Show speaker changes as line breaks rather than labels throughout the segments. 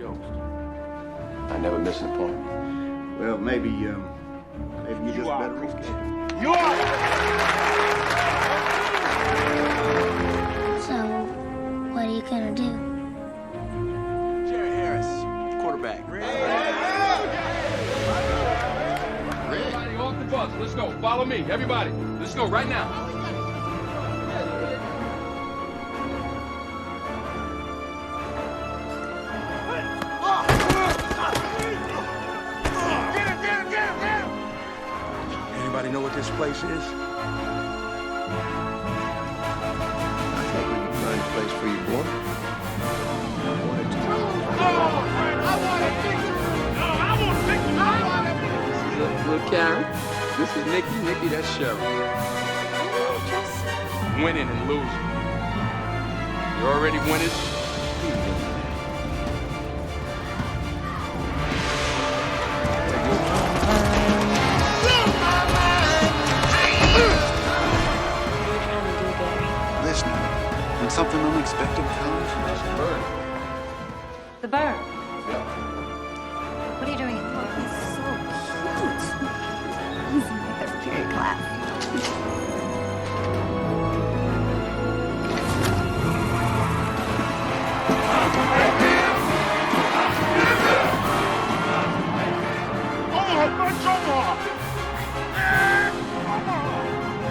Yost.
I never miss an appointment.
Well, maybe you just better reschedule.
You are!
So, what are you gonna do?
Jerry Harris, quarterback.
Everybody off the bus. Let's go. Follow me. Everybody. Let's go right now.
Anybody know what this place is?
I think we can find a place for you, boy.
Look, Karen. This is Nikki. Nikki, that's Cheryl. Winning and losing. You already winning.
Listen, when something unexpected comes,
The bird.
Yeah.
What are you doing it for? He's so cute. He's in my third period class.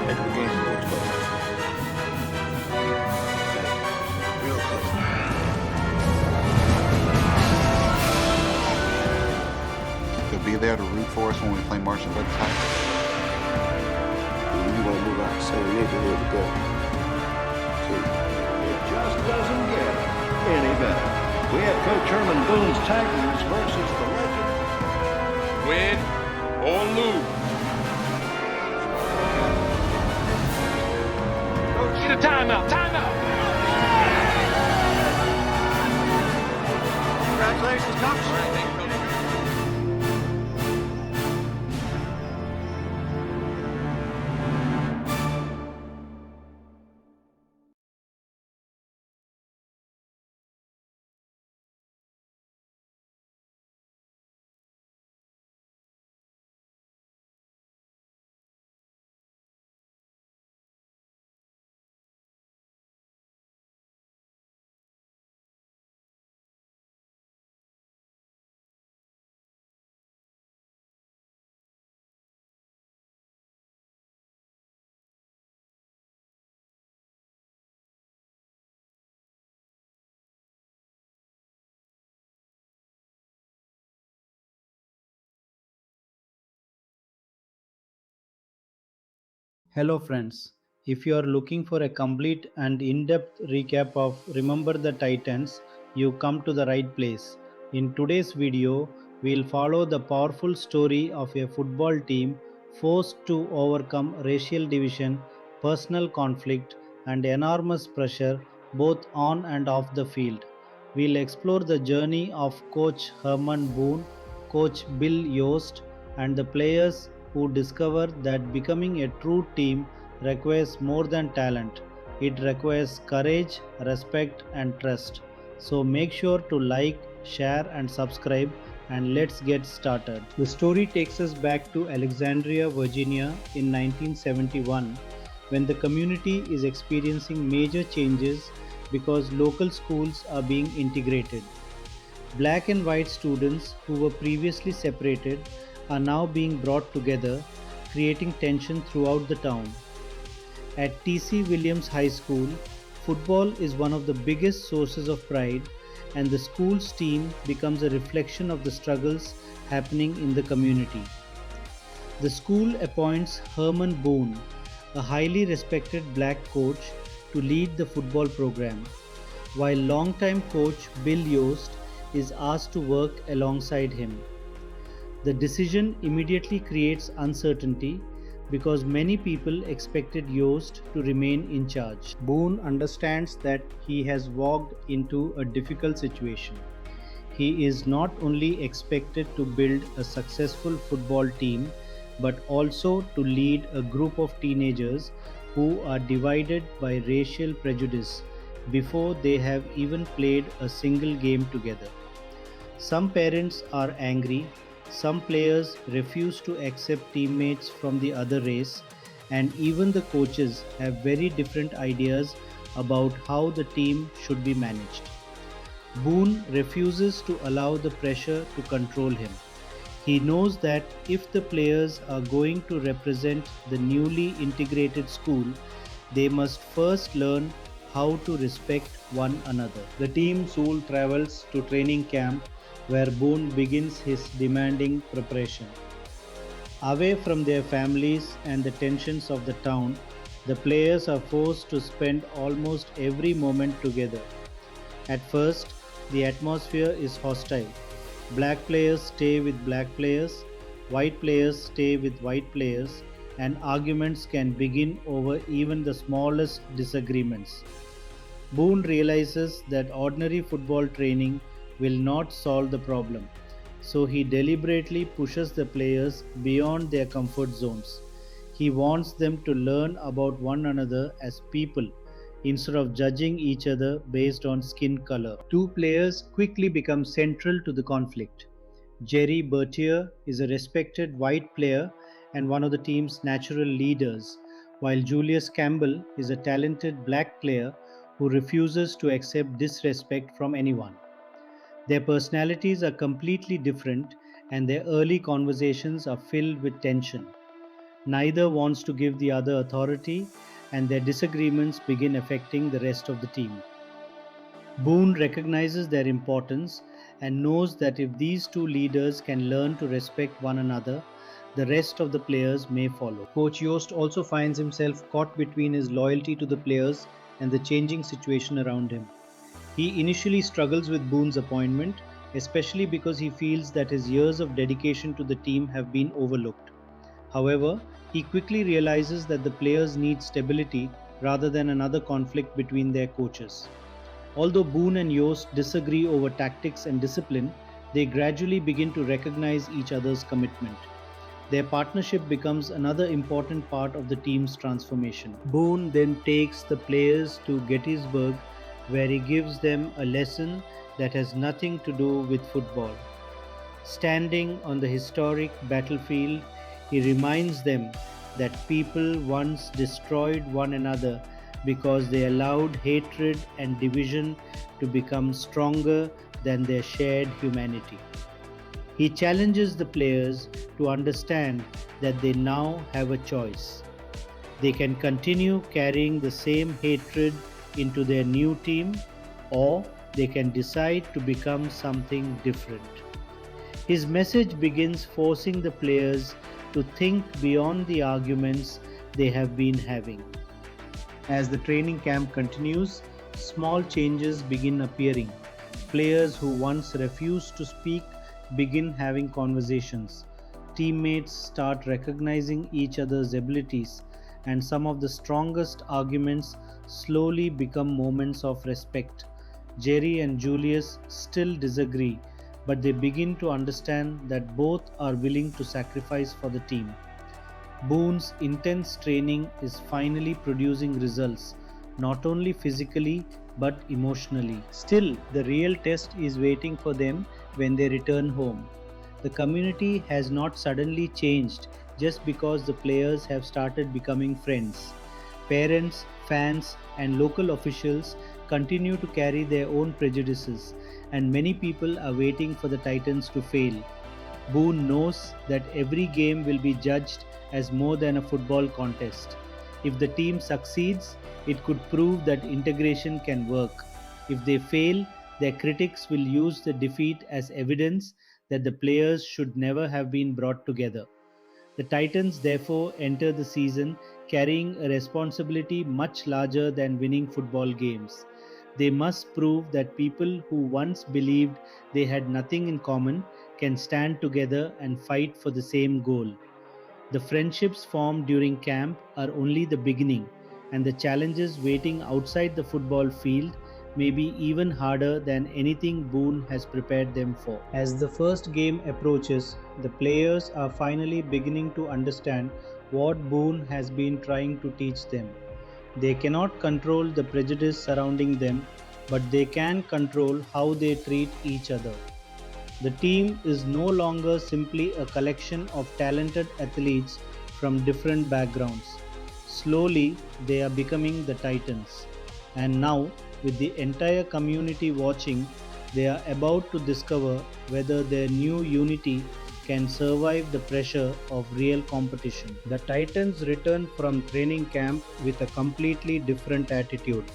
make the game a little closer. Real close.
You'll be there to root for us when we play Marshall Red Tide.
You want to move out the same neighborhood to go. It just doesn't get any better. We have Coach Herman Boone's Titans versus the legend.
Win or lose. Get a timeout. Timeout.
Congratulations, Coach.
Hello friends, if you are looking for a complete and in-depth recap of Remember the Titans, you come to the right place. In today's video, we'll follow the powerful story of a football team forced to overcome racial division, personal conflict, and enormous pressure both on and off the field. We'll explore the journey of Coach Herman Boone, Coach Bill Yost, and the players who discover that becoming a true team requires more than talent. It requires courage, respect, and trust. So make sure to like, share, and subscribe, and let's get started. The story takes us back to Alexandria, Virginia in 1971, when the community is experiencing major changes because local schools are being integrated. Black and white students who were previously separated are now being brought together, creating tension throughout the town. At T.C. Williams High School, football is one of the biggest sources of pride, and the school's team becomes a reflection of the struggles happening in the community. The school appoints Herman Boone, a highly respected black coach, to lead the football program, while longtime coach Bill Yost is asked to work alongside him. The decision immediately creates uncertainty because many people expected Yost to remain in charge. Boone understands that he has walked into a difficult situation. He is not only expected to build a successful football team, but also to lead a group of teenagers who are divided by racial prejudice before they have even played a single game together. Some parents are angry, some players refuse to accept teammates from the other race, and even the coaches have very different ideas about how the team should be managed. Boone refuses to allow the pressure to control him. He knows that if the players are going to represent the newly integrated school, they must first learn how to respect one another. The team soon travels to training camp where Boone begins his demanding preparation. Away from their families and the tensions of the town, the players are forced to spend almost every moment together. At first, the atmosphere is hostile. Black players stay with black players, white players stay with white players, and arguments can begin over even the smallest disagreements. Boone realizes that ordinary football training will not solve the problem, so he deliberately pushes the players beyond their comfort zones. He wants them to learn about one another as people instead of judging each other based on skin color. Two players quickly become central to the conflict. Jerry Bertier is a respected white player and one of the team's natural leaders, while Julius Campbell is a talented black player who refuses to accept disrespect from anyone. Their personalities are completely different and their early conversations are filled with tension. Neither wants to give the other authority, and their disagreements begin affecting the rest of the team. Boone recognizes their importance and knows that if these two leaders can learn to respect one another, the rest of the players may follow. Coach Yost also finds himself caught between his loyalty to the players and the changing situation around him. He initially struggles with Boone's appointment, especially because he feels that his years of dedication to the team have been overlooked. However, he quickly realizes that the players need stability rather than another conflict between their coaches. Although Boone and Yost disagree over tactics and discipline, they gradually begin to recognize each other's commitment. Their partnership becomes another important part of the team's transformation. Boone then takes the players to Gettysburg, where he gives them a lesson that has nothing to do with football. Standing on the historic battlefield, he reminds them that people once destroyed one another because they allowed hatred and division to become stronger than their shared humanity. He challenges the players to understand that they now have a choice. They can continue carrying the same hatred into their new team, or they can decide to become something different. His message begins forcing the players to think beyond the arguments they have been having. As the training camp continues, small changes begin appearing. Players who once refused to speak begin having conversations. Teammates start recognizing each other's abilities, and some of the strongest arguments slowly become moments of respect. Jerry and Julius still disagree, but they begin to understand that both are willing to sacrifice for the team. Boone's intense training is finally producing results, not only physically but emotionally. Still, the real test is waiting for them when they return home. The community has not suddenly changed just because the players have started becoming friends. Parents, fans, and local officials continue to carry their own prejudices, and many people are waiting for the Titans to fail. Boone knows that every game will be judged as more than a football contest. If the team succeeds, it could prove that integration can work. If they fail, their critics will use the defeat as evidence that the players should never have been brought together. The Titans therefore enter the season carrying a responsibility much larger than winning football games. They must prove that people who once believed they had nothing in common can stand together and fight for the same goal. The friendships formed during camp are only the beginning, and the challenges waiting outside the football field may be even harder than anything Boone has prepared them for. As the first game approaches, the players are finally beginning to understand what Boone has been trying to teach them. They cannot control the prejudice surrounding them, but they can control how they treat each other. The team is no longer simply a collection of talented athletes from different backgrounds. Slowly, they are becoming the Titans. And now, with the entire community watching, they are about to discover whether their new unity can survive the pressure of real competition. The Titans return from training camp with a completely different attitude,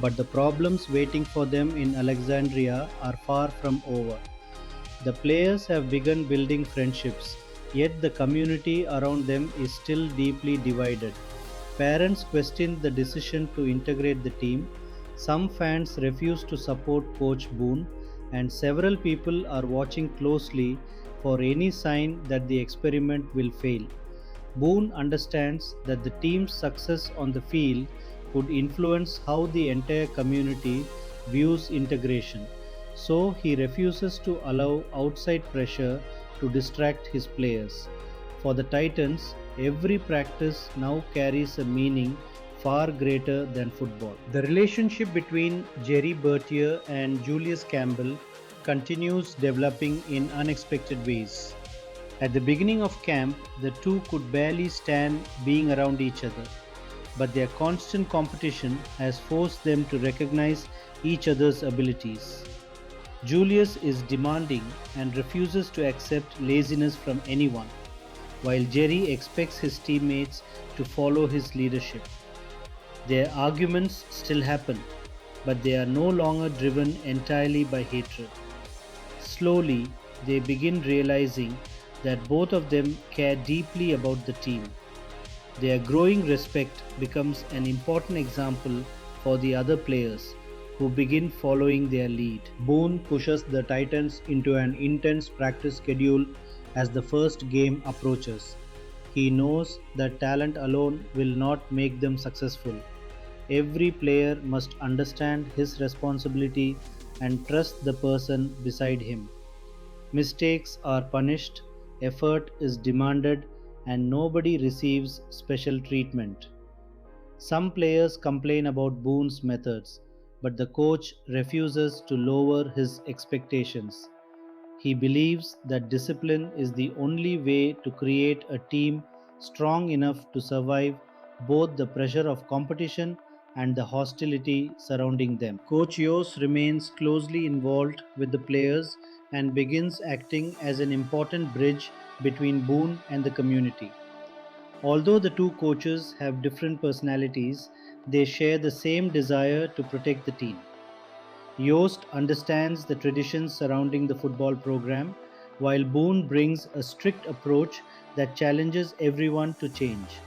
but the problems waiting for them in Alexandria are far from over. The players have begun building friendships, yet the community around them is still deeply divided. Parents question the decision to integrate the team, some fans refuse to support Coach Boone, and several people are watching closely for any sign that the experiment will fail. Boone understands that the team's success on the field could influence how the entire community views integration, so he refuses to allow outside pressure to distract his players. For the Titans, every practice now carries a meaning far greater than football. The relationship between Jerry Bertier and Julius Campbell continues developing in unexpected ways. At the beginning of camp, the two could barely stand being around each other, but their constant competition has forced them to recognize each other's abilities. Julius is demanding and refuses to accept laziness from anyone, while Jerry expects his teammates to follow his leadership. Their arguments still happen, but they are no longer driven entirely by hatred. Slowly, they begin realizing that both of them care deeply about the team. Their growing respect becomes an important example for the other players who begin following their lead. Boone pushes the Titans into an intense practice schedule as the first game approaches. He knows that talent alone will not make them successful. Every player must understand his responsibility and trust the person beside him. Mistakes are punished, effort is demanded, and nobody receives special treatment. Some players complain about Boone's methods, but the coach refuses to lower his expectations. He believes that discipline is the only way to create a team strong enough to survive both the pressure of competition and the hostility surrounding them. Coach Yos remains closely involved with the players and begins acting as an important bridge between Boone and the community. Although the two coaches have different personalities, they share the same desire to protect the team. Yost understands the traditions surrounding the football program, while Boone brings a strict approach that challenges everyone to change.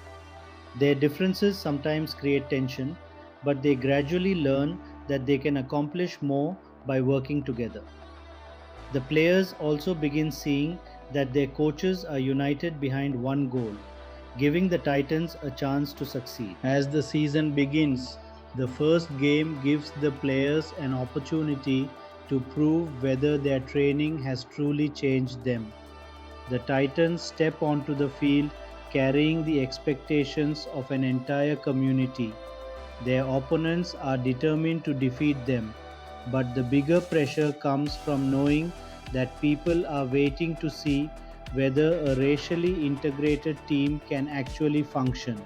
Their differences sometimes create tension, but they gradually learn that they can accomplish more by working together. The players also begin seeing that their coaches are united behind one goal, giving the Titans a chance to succeed. As the season begins, the first game gives the players an opportunity to prove whether their training has truly changed them. The Titans step onto the field carrying the expectations of an entire community. Their opponents are determined to defeat them, but the bigger pressure comes from knowing that people are waiting to see whether a racially integrated team can actually function.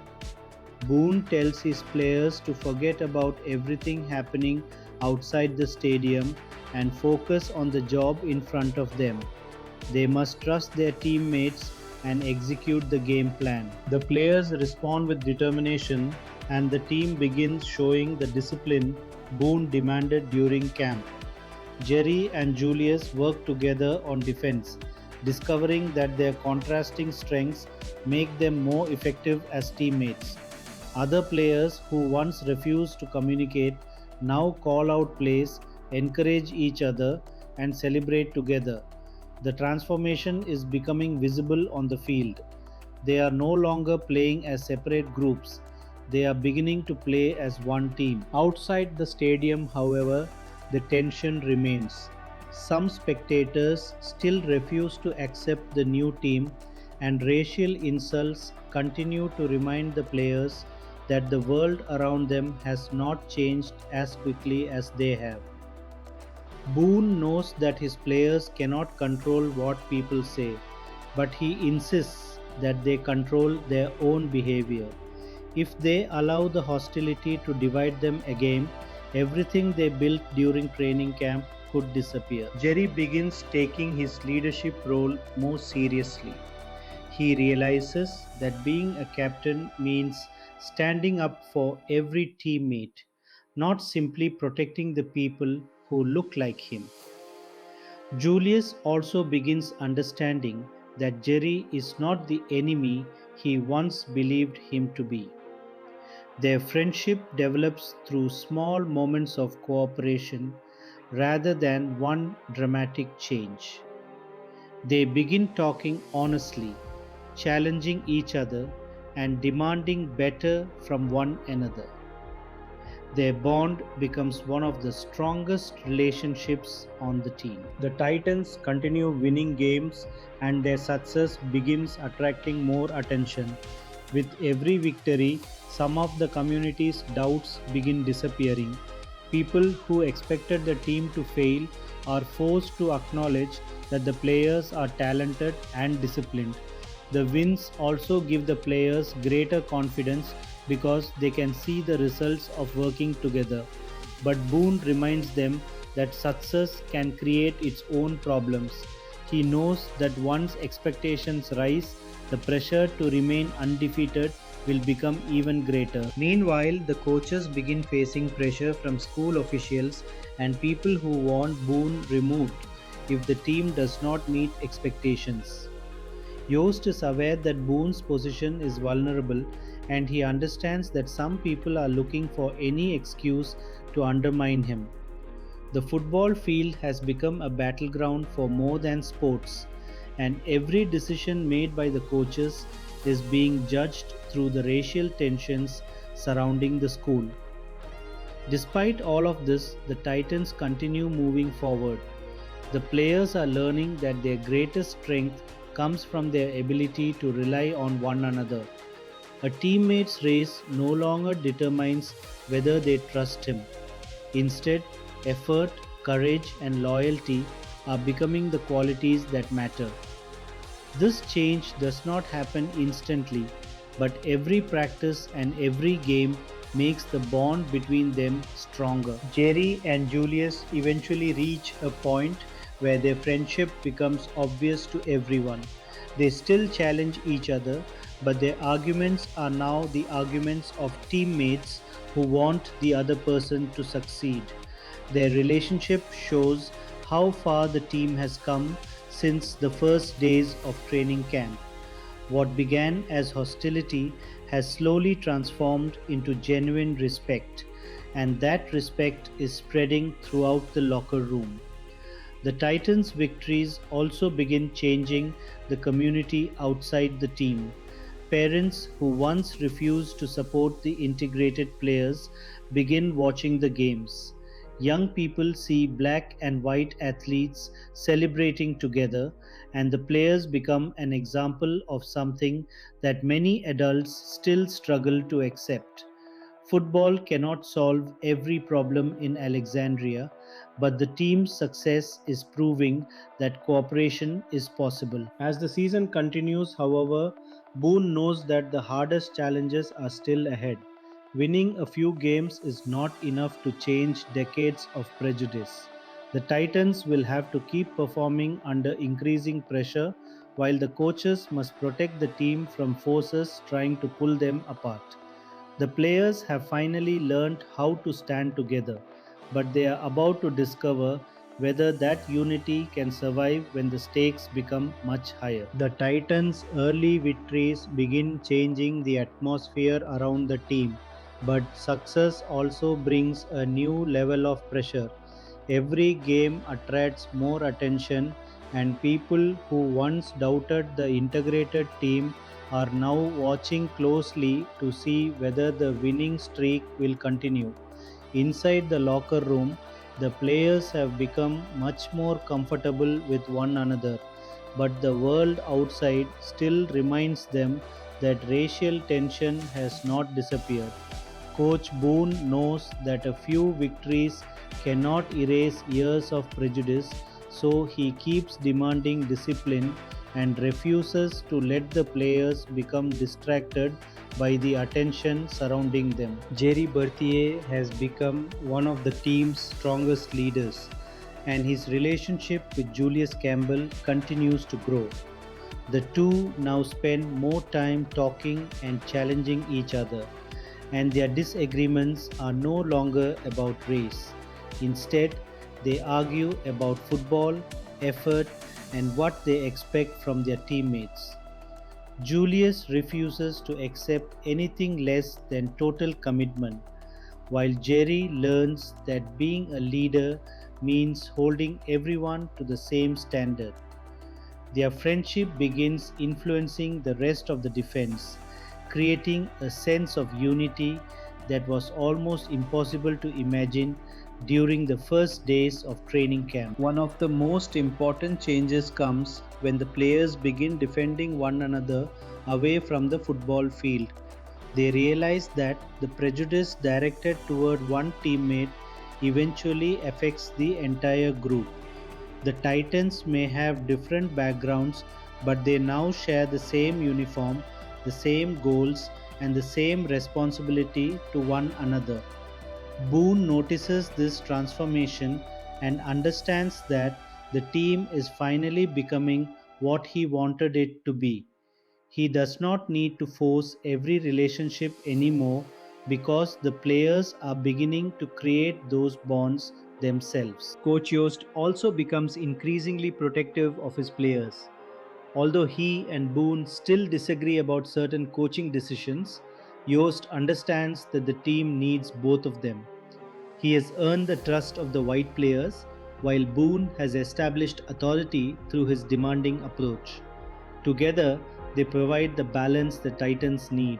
Boone tells his players to forget about everything happening outside the stadium and focus on the job in front of them. They must trust their teammates and execute the game plan. The players respond with determination, and the team begins showing the discipline Boone demanded during camp. Jerry and Julius work together on defense, discovering that their contrasting strengths make them more effective as teammates. Other players who once refused to communicate now call out plays, encourage each other, and celebrate together. The transformation is becoming visible on the field. They are no longer playing as separate groups. They are beginning to play as one team. Outside the stadium, however, the tension remains. Some spectators still refuse to accept the new team, and racial insults continue to remind the players that the world around them has not changed as quickly as they have. Boone knows that his players cannot control what people say, but he insists that they control their own behavior. If they allow the hostility to divide them again, everything they built during training camp could disappear. Jerry begins taking his leadership role more seriously. He realizes that being a captain means standing up for every teammate, not simply protecting the people who look like him. Julius also begins understanding that Jerry is not the enemy he once believed him to be. Their friendship develops through small moments of cooperation rather than one dramatic change. They begin talking honestly, challenging each other, and demanding better from one another. Their bond becomes one of the strongest relationships on the team. The Titans continue winning games and their success begins attracting more attention. With every victory, some of the community's doubts begin disappearing. People who expected the team to fail are forced to acknowledge that the players are talented and disciplined. The wins also give the players greater confidence because they can see the results of working together. But Boone reminds them that success can create its own problems. He knows that once expectations rise, the pressure to remain undefeated will become even greater. Meanwhile, the coaches begin facing pressure from school officials and people who want Boone removed if the team does not meet expectations. Yost is aware that Boone's position is vulnerable and he understands that some people are looking for any excuse to undermine him. The football field has become a battleground for more than sports, and every decision made by the coaches is being judged through the racial tensions surrounding the school. Despite all of this, the Titans continue moving forward. The players are learning that their greatest strength comes from their ability to rely on one another. A teammate's race no longer determines whether they trust him. Instead, effort, courage, and loyalty are becoming the qualities that matter. This change does not happen instantly, but every practice and every game makes the bond between them stronger. Jerry and Julius eventually reach a point where their friendship becomes obvious to everyone. They still challenge each other, but their arguments are now the arguments of teammates who want the other person to succeed. Their relationship shows how far the team has come since the first days of training camp. What began as hostility has slowly transformed into genuine respect, and that respect is spreading throughout the locker room. The Titans' victories also begin changing the community outside the team. Parents who once refused to support the integrated players begin watching the games. Young people see black and white athletes celebrating together, and the players become an example of something that many adults still struggle to accept. Football cannot solve every problem in Alexandria, but the team's success is proving that cooperation is possible. As the season continues, however, Boone knows that the hardest challenges are still ahead. Winning a few games is not enough to change decades of prejudice. The Titans will have to keep performing under increasing pressure, while the coaches must protect the team from forces trying to pull them apart. The players have finally learned how to stand together, but they are about to discover whether that unity can survive when the stakes become much higher. The Titans' early victories begin changing the atmosphere around the team, but success also brings a new level of pressure. Every game attracts more attention, and people who once doubted the integrated team are now watching closely to see whether the winning streak will continue. Inside the locker room, the players have become much more comfortable with one another, but the world outside still reminds them that racial tension has not disappeared. Coach Boone knows that a few victories cannot erase years of prejudice, so he keeps demanding discipline and refuses to let the players become distracted by the attention surrounding them. Jerry Berthier has become one of the team's strongest leaders, and his relationship with Julius Campbell continues to grow. The two now spend more time talking and challenging each other, and their disagreements are no longer about race. Instead, they argue about football, effort, and what they expect from their teammates. Julius refuses to accept anything less than total commitment, while Jerry learns that being a leader means holding everyone to the same standard. Their friendship begins influencing the rest of the defense, creating a sense of unity that was almost impossible to imagine during the first days of training camp. One of the most important changes comes when the players begin defending one another away from the football field. They realize that the prejudice directed toward one teammate eventually affects the entire group. The Titans may have different backgrounds, but they now share the same uniform, the same goals, and the same responsibility to one another. Boone notices this transformation and understands that the team is finally becoming what he wanted it to be. He does not need to force every relationship anymore because the players are beginning to create those bonds themselves. Coach Yost also becomes increasingly protective of his players. Although he and Boone still disagree about certain coaching decisions, Yost understands that the team needs both of them. He has earned the trust of the white players, while Boone has established authority through his demanding approach. Together, they provide the balance the Titans need.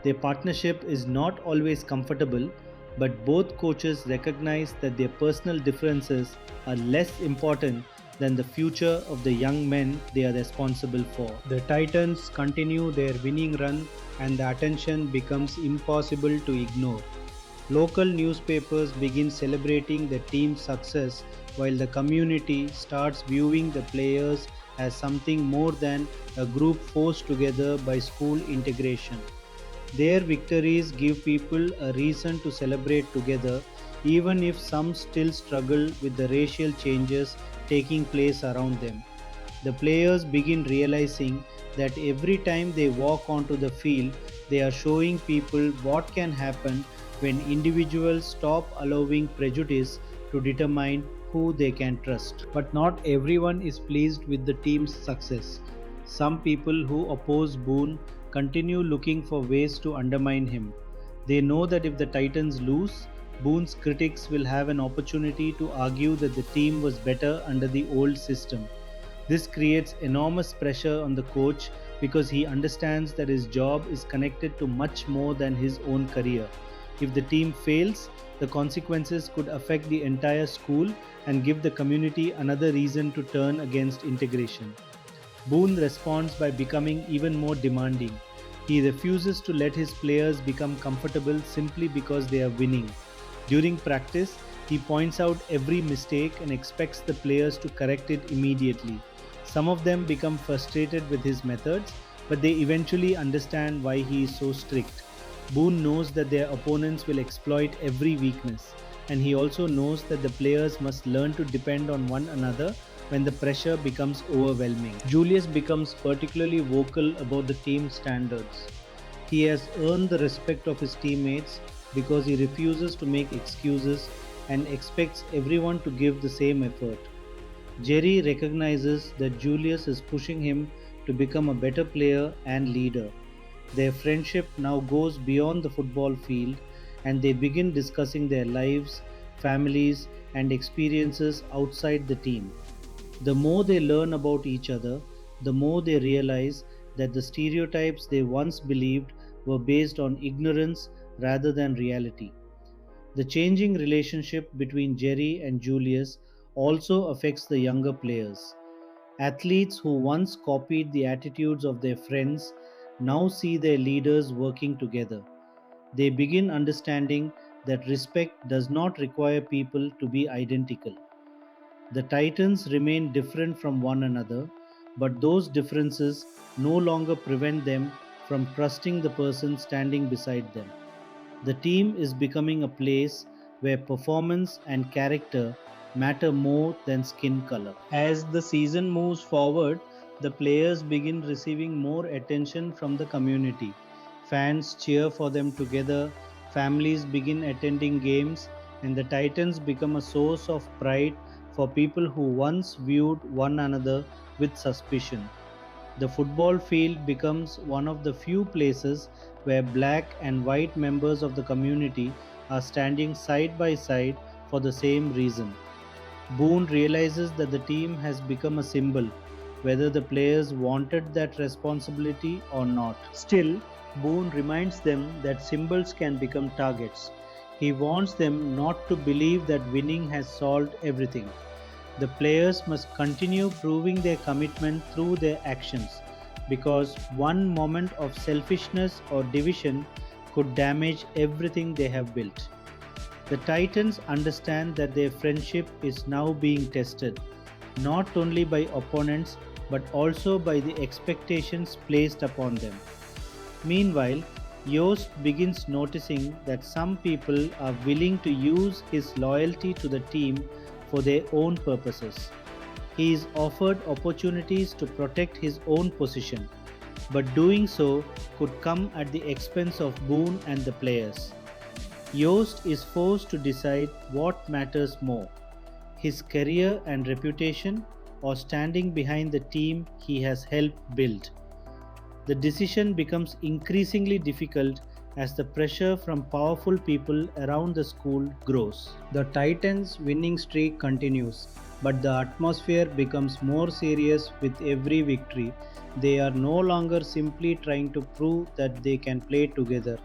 Their partnership is not always comfortable, but both coaches recognize that their personal differences are less important than the future of the young men they are responsible for. The Titans continue their winning run, and the attention becomes impossible to ignore. Local newspapers begin celebrating the team's success, while the community starts viewing the players as something more than a group forced together by school integration. Their victories give people a reason to celebrate together, even if some still struggle with the racial changes taking place around them. The players begin realizing that every time they walk onto the field, they are showing people what can happen when individuals stop allowing prejudice to determine who they can trust. But not everyone is pleased with the team's success. Some people who oppose Boone continue looking for ways to undermine him. They know that if the Titans lose, Boone's critics will have an opportunity to argue that the team was better under the old system. This creates enormous pressure on the coach because he understands that his job is connected to much more than his own career. If the team fails, the consequences could affect the entire school and give the community another reason to turn against integration. Boone responds by becoming even more demanding. He refuses to let his players become comfortable simply because they are winning. During practice, he points out every mistake and expects the players to correct it immediately. Some of them become frustrated with his methods, but they eventually understand why he is so strict. Boone knows that their opponents will exploit every weakness, and he also knows that the players must learn to depend on one another when the pressure becomes overwhelming. Julius becomes particularly vocal about the team's standards. He has earned the respect of his teammates because he refuses to make excuses and expects everyone to give the same effort. Jerry recognizes that Julius is pushing him to become a better player and leader. Their friendship now goes beyond the football field, and they begin discussing their lives, families, and experiences outside the team. The more they learn about each other, the more they realize that the stereotypes they once believed were based on ignorance rather than reality. The changing relationship between Jerry and Julius also affects the younger players. Athletes who once copied the attitudes of their friends now see their leaders working together. They begin understanding that respect does not require people to be identical. The Titans remain different from one another, but those differences no longer prevent them from trusting the person standing beside them. The team is becoming a place where performance and character matter more than skin color. As the season moves forward, the players begin receiving more attention from the community. Fans cheer for them together, families begin attending games, and the Titans become a source of pride for people who once viewed one another with suspicion. The football field becomes one of the few places where black and white members of the community are standing side by side for the same reason. Boone realizes that the team has become a symbol, whether the players wanted that responsibility or not. Still, Boone reminds them that symbols can become targets. He wants them not to believe that winning has solved everything. The players must continue proving their commitment through their actions, because one moment of selfishness or division could damage everything they have built. The Titans understand that their friendship is now being tested, not only by opponents but also by the expectations placed upon them. Meanwhile, Yost begins noticing that some people are willing to use his loyalty to the team for their own purposes. He is offered opportunities to protect his own position, but doing so could come at the expense of Boone and the players. Yost is forced to decide what matters more, his career and reputation, or standing behind the team he has helped build. The decision becomes increasingly difficult as the pressure from powerful people around the school grows. The Titans' winning streak continues, but the atmosphere becomes more serious with every victory. They are no longer simply trying to prove that they can play together.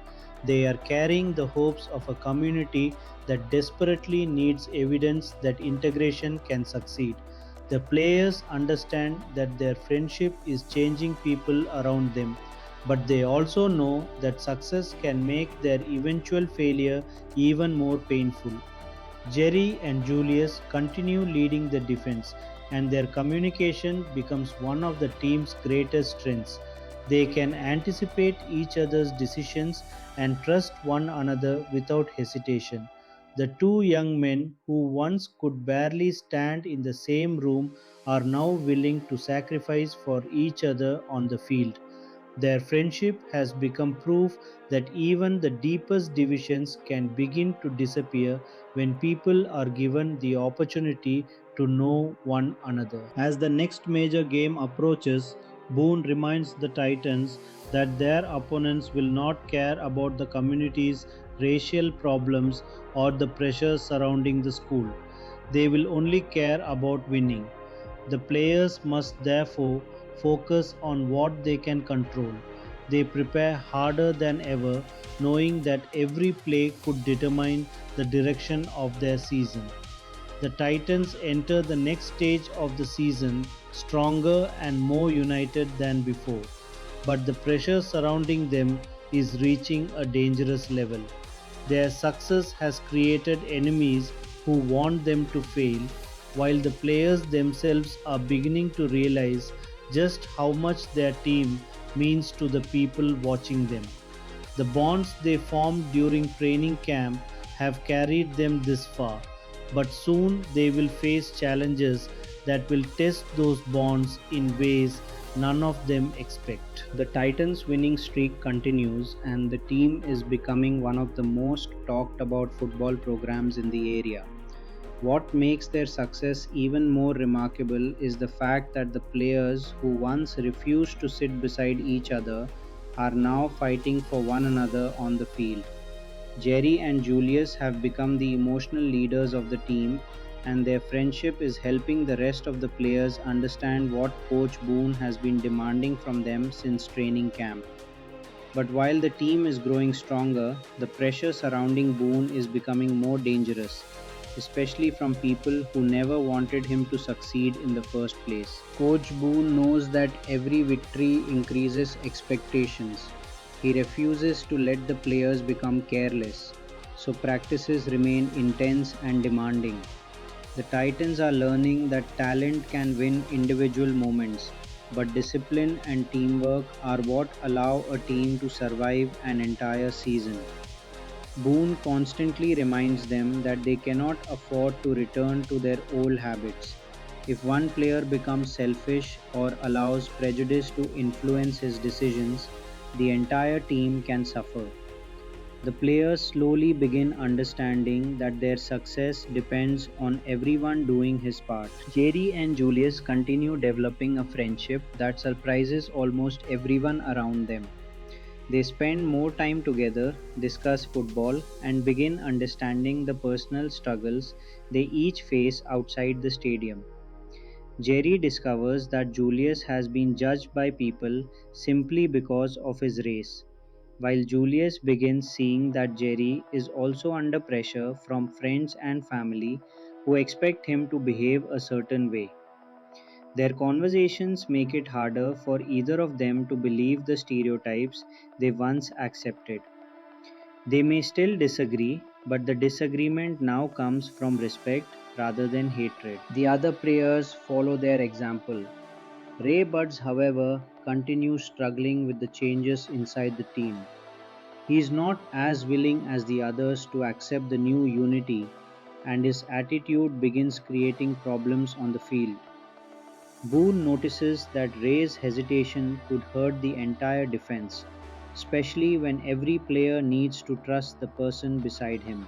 They are carrying the hopes of a community that desperately needs evidence that integration can succeed. The players understand that their friendship is changing people around them, but they also know that success can make their eventual failure even more painful. Jerry and Julius continue leading the defense, and their communication becomes one of the team's greatest strengths. They can anticipate each other's decisions and trust one another without hesitation. The two young men who once could barely stand in the same room are now willing to sacrifice for each other on the field. Their friendship has become proof that even the deepest divisions can begin to disappear when people are given the opportunity to know one another. As the next major game approaches, Boone reminds the Titans that their opponents will not care about the community's racial problems or the pressures surrounding the school. They will only care about winning. The players must therefore focus on what they can control. They prepare harder than ever, knowing that every play could determine the direction of their season. The Titans enter the next stage of the season stronger and more united than before, but the pressure surrounding them is reaching a dangerous level. Their success has created enemies who want them to fail, while the players themselves are beginning to realize just how much their team means to the people watching them. The bonds they formed during training camp have carried them this far, but soon they will face challenges that will test those bonds in ways none of them expect. The Titans' winning streak continues, and the team is becoming one of the most talked about football programs in the area. What makes their success even more remarkable is the fact that the players who once refused to sit beside each other are now fighting for one another on the field. Jerry and Julius have become the emotional leaders of the team, and their friendship is helping the rest of the players understand what Coach Boone has been demanding from them since training camp. But while the team is growing stronger, the pressure surrounding Boone is becoming more dangerous, especially from people who never wanted him to succeed in the first place. Coach Boone knows that every victory increases expectations. He refuses to let the players become careless, so practices remain intense and demanding. The Titans are learning that talent can win individual moments, but discipline and teamwork are what allow a team to survive an entire season. Boone constantly reminds them that they cannot afford to return to their old habits. If one player becomes selfish or allows prejudice to influence his decisions, the entire team can suffer. The players slowly begin understanding that their success depends on everyone doing his part. Jerry and Julius continue developing a friendship that surprises almost everyone around them. They spend more time together, discuss football, and begin understanding the personal struggles they each face outside the stadium. Jerry discovers that Julius has been judged by people simply because of his race, while Julius begins seeing that Jerry is also under pressure from friends and family who expect him to behave a certain way. Their conversations make it harder for either of them to believe the stereotypes they once accepted. They may still disagree, but the disagreement now comes from respect rather than hatred. The other players follow their example. Ray Buds, however, continues struggling with the changes inside the team. He is not as willing as the others to accept the new unity, and his attitude begins creating problems on the field. Boone notices that Ray's hesitation could hurt the entire defense, especially when every player needs to trust the person beside him.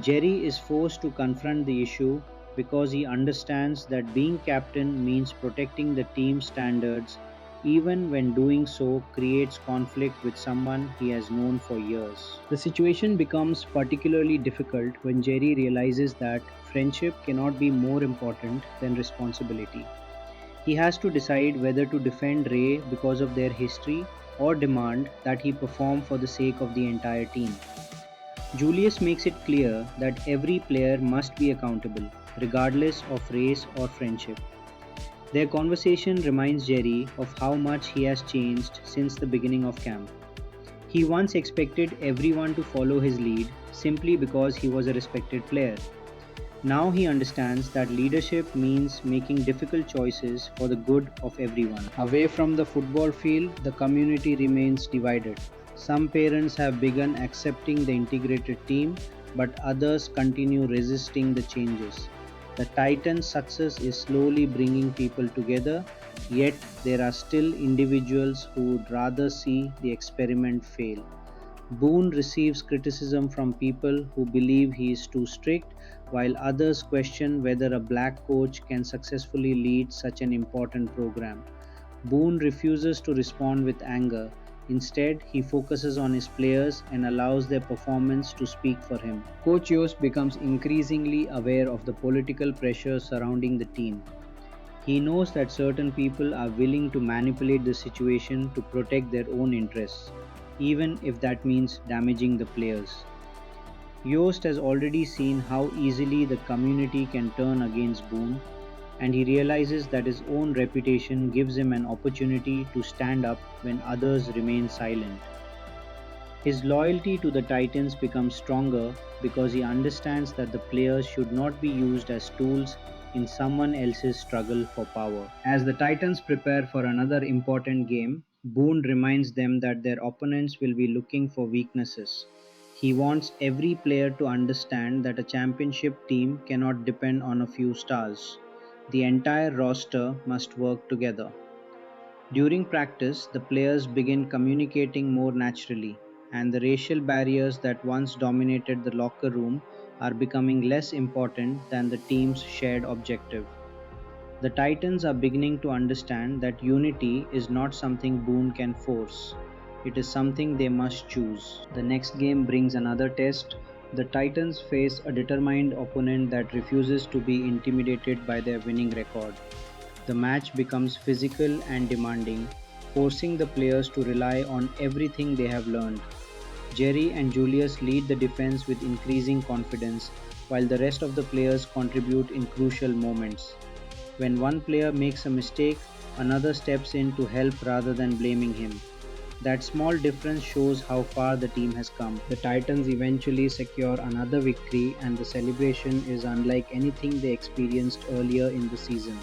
Jerry is forced to confront the issue because he understands that being captain means protecting the team's standards, even when doing so creates conflict with someone he has known for years. The situation becomes particularly difficult when Jerry realizes that friendship cannot be more important than responsibility. He has to decide whether to defend Ray because of their history or demand that he perform for the sake of the entire team. Julius makes it clear that every player must be accountable, regardless of race or friendship. Their conversation reminds Jerry of how much he has changed since the beginning of camp. He once expected everyone to follow his lead simply because he was a respected player. Now he understands that leadership means making difficult choices for the good of everyone. Away from the football field, the community remains divided. Some parents have begun accepting the integrated team, but others continue resisting the changes. The Titans' success is slowly bringing people together, yet there are still individuals who would rather see the experiment fail. Boone receives criticism from people who believe he is too strict, while others question whether a black coach can successfully lead such an important program. Boone refuses to respond with anger. Instead, he focuses on his players and allows their performance to speak for him. Coach Yost becomes increasingly aware of the political pressure surrounding the team. He knows that certain people are willing to manipulate the situation to protect their own interests, even if that means damaging the players. Yost has already seen how easily the community can turn against Boone, and he realizes that his own reputation gives him an opportunity to stand up when others remain silent. His loyalty to the Titans becomes stronger because he understands that the players should not be used as tools in someone else's struggle for power. As the Titans prepare for another important game, Boone reminds them that their opponents will be looking for weaknesses. He wants every player to understand that a championship team cannot depend on a few stars. The entire roster must work together. During practice, the players begin communicating more naturally, and the racial barriers that once dominated the locker room are becoming less important than the team's shared objective. The Titans are beginning to understand that unity is not something Boone can force. It is something they must choose. The next game brings another test. The Titans face a determined opponent that refuses to be intimidated by their winning record. The match becomes physical and demanding, forcing the players to rely on everything they have learned. Jerry and Julius lead the defense with increasing confidence, while the rest of the players contribute in crucial moments. When one player makes a mistake, another steps in to help rather than blaming him. That small difference shows how far the team has come. The Titans eventually secure another victory, and the celebration is unlike anything they experienced earlier in the season.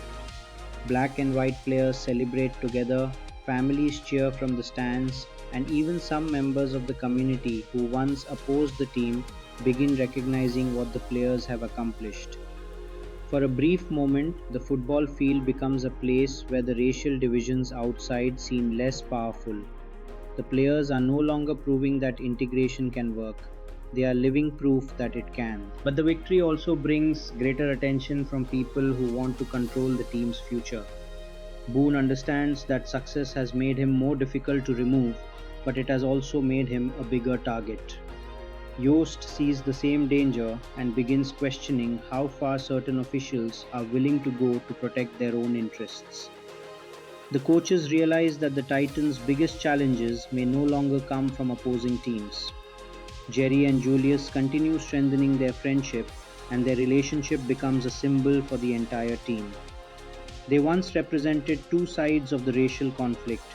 Black and white players celebrate together, families cheer from the stands, and even some members of the community who once opposed the team begin recognizing what the players have accomplished. For a brief moment, the football field becomes a place where the racial divisions outside seem less powerful. The players are no longer proving that integration can work. They are living proof that it can. But the victory also brings greater attention from people who want to control the team's future. Boone understands that success has made him more difficult to remove, but it has also made him a bigger target. Yost sees the same danger and begins questioning how far certain officials are willing to go to protect their own interests. The coaches realize that the Titans' biggest challenges may no longer come from opposing teams. Jerry and Julius continue strengthening their friendship, and their relationship becomes a symbol for the entire team. They once represented two sides of the racial conflict,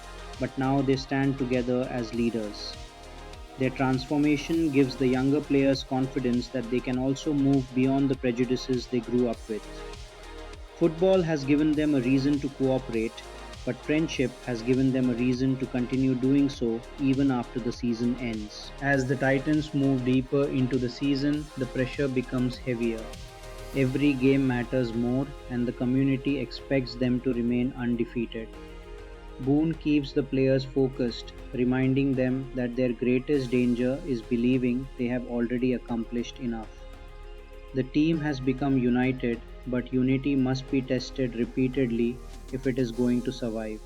but now they stand together as leaders. Their transformation gives the younger players confidence that they can also move beyond the prejudices they grew up with. Football has given them a reason to cooperate, but friendship has given them a reason to continue doing so even after the season ends. As the Titans move deeper into the season, the pressure becomes heavier. Every game matters more, and the community expects them to remain undefeated. Boone keeps the players focused, reminding them that their greatest danger is believing they have already accomplished enough. The team has become united, but unity must be tested repeatedly if it is going to survive.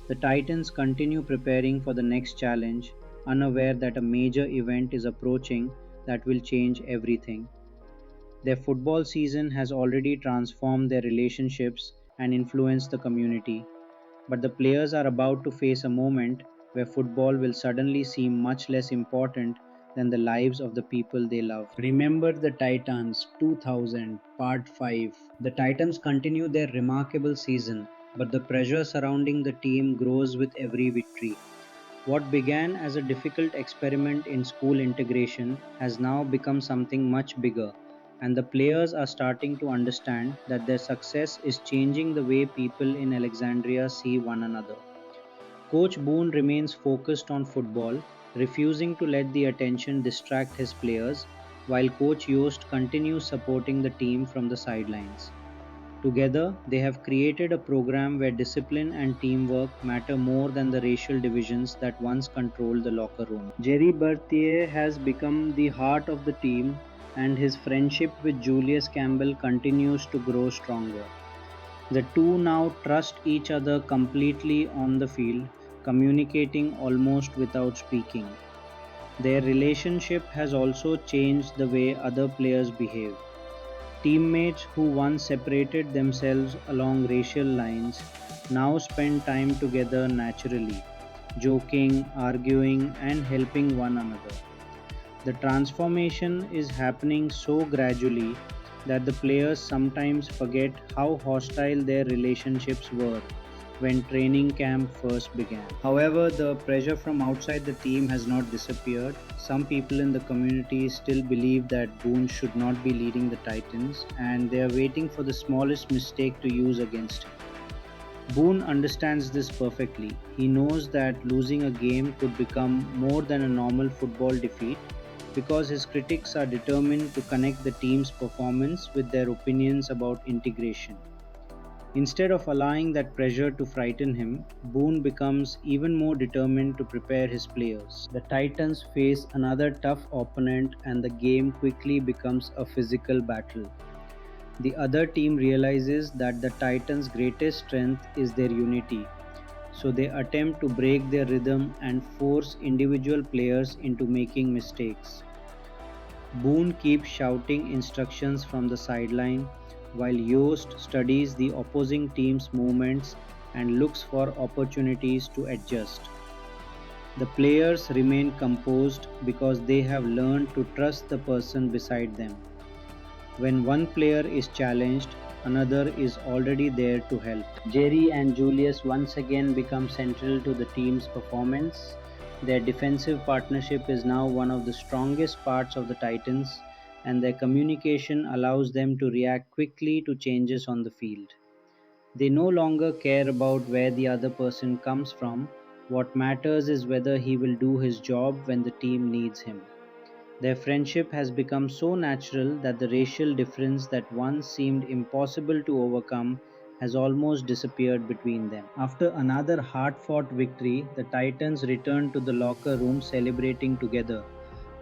The Titans continue preparing for the next challenge, unaware that a major event is approaching that will change everything. Their football season has already transformed their relationships and influenced the community. But the players are about to face a moment where football will suddenly seem much less important than the lives of the people they love. Remember the Titans 2000 Part 5. The Titans continue their remarkable season, but the pressure surrounding the team grows with every victory. What began as a difficult experiment in school integration has now become something much bigger, and the players are starting to understand that their success is changing the way people in Alexandria see one another. Coach Boone remains focused on football, refusing to let the attention distract his players, while Coach Yost continues supporting the team from the sidelines. Together, they have created a program where discipline and teamwork matter more than the racial divisions that once controlled the locker room. Jerry Berthier has become the heart of the team, and his friendship with Julius Campbell continues to grow stronger. The two now trust each other completely on the field, communicating almost without speaking. Their relationship has also changed the way other players behave. Teammates who once separated themselves along racial lines now spend time together naturally, joking, arguing, and helping one another. The transformation is happening so gradually that the players sometimes forget how hostile their relationships were when training camp first began. However, the pressure from outside the team has not disappeared. Some people in the community still believe that Boone should not be leading the Titans, and they are waiting for the smallest mistake to use against him. Boone understands this perfectly. He knows that losing a game could become more than a normal football defeat because his critics are determined to connect the team's performance with their opinions about integration. Instead of allowing that pressure to frighten him, Boone becomes even more determined to prepare his players. The Titans face another tough opponent, and the game quickly becomes a physical battle. The other team realizes that the Titans' greatest strength is their unity, so they attempt to break their rhythm and force individual players into making mistakes. Boone keeps shouting instructions from the sideline, while Yost studies the opposing team's movements and looks for opportunities to adjust. The players remain composed because they have learned to trust the person beside them. When one player is challenged, another is already there to help. Jerry and Julius once again become central to the team's performance. Their defensive partnership is now one of the strongest parts of the Titans, and their communication allows them to react quickly to changes on the field. They no longer care about where the other person comes from. What matters is whether he will do his job when the team needs him. Their friendship has become so natural that the racial difference that once seemed impossible to overcome has almost disappeared between them. After another hard fought victory, the Titans return to the locker room celebrating together.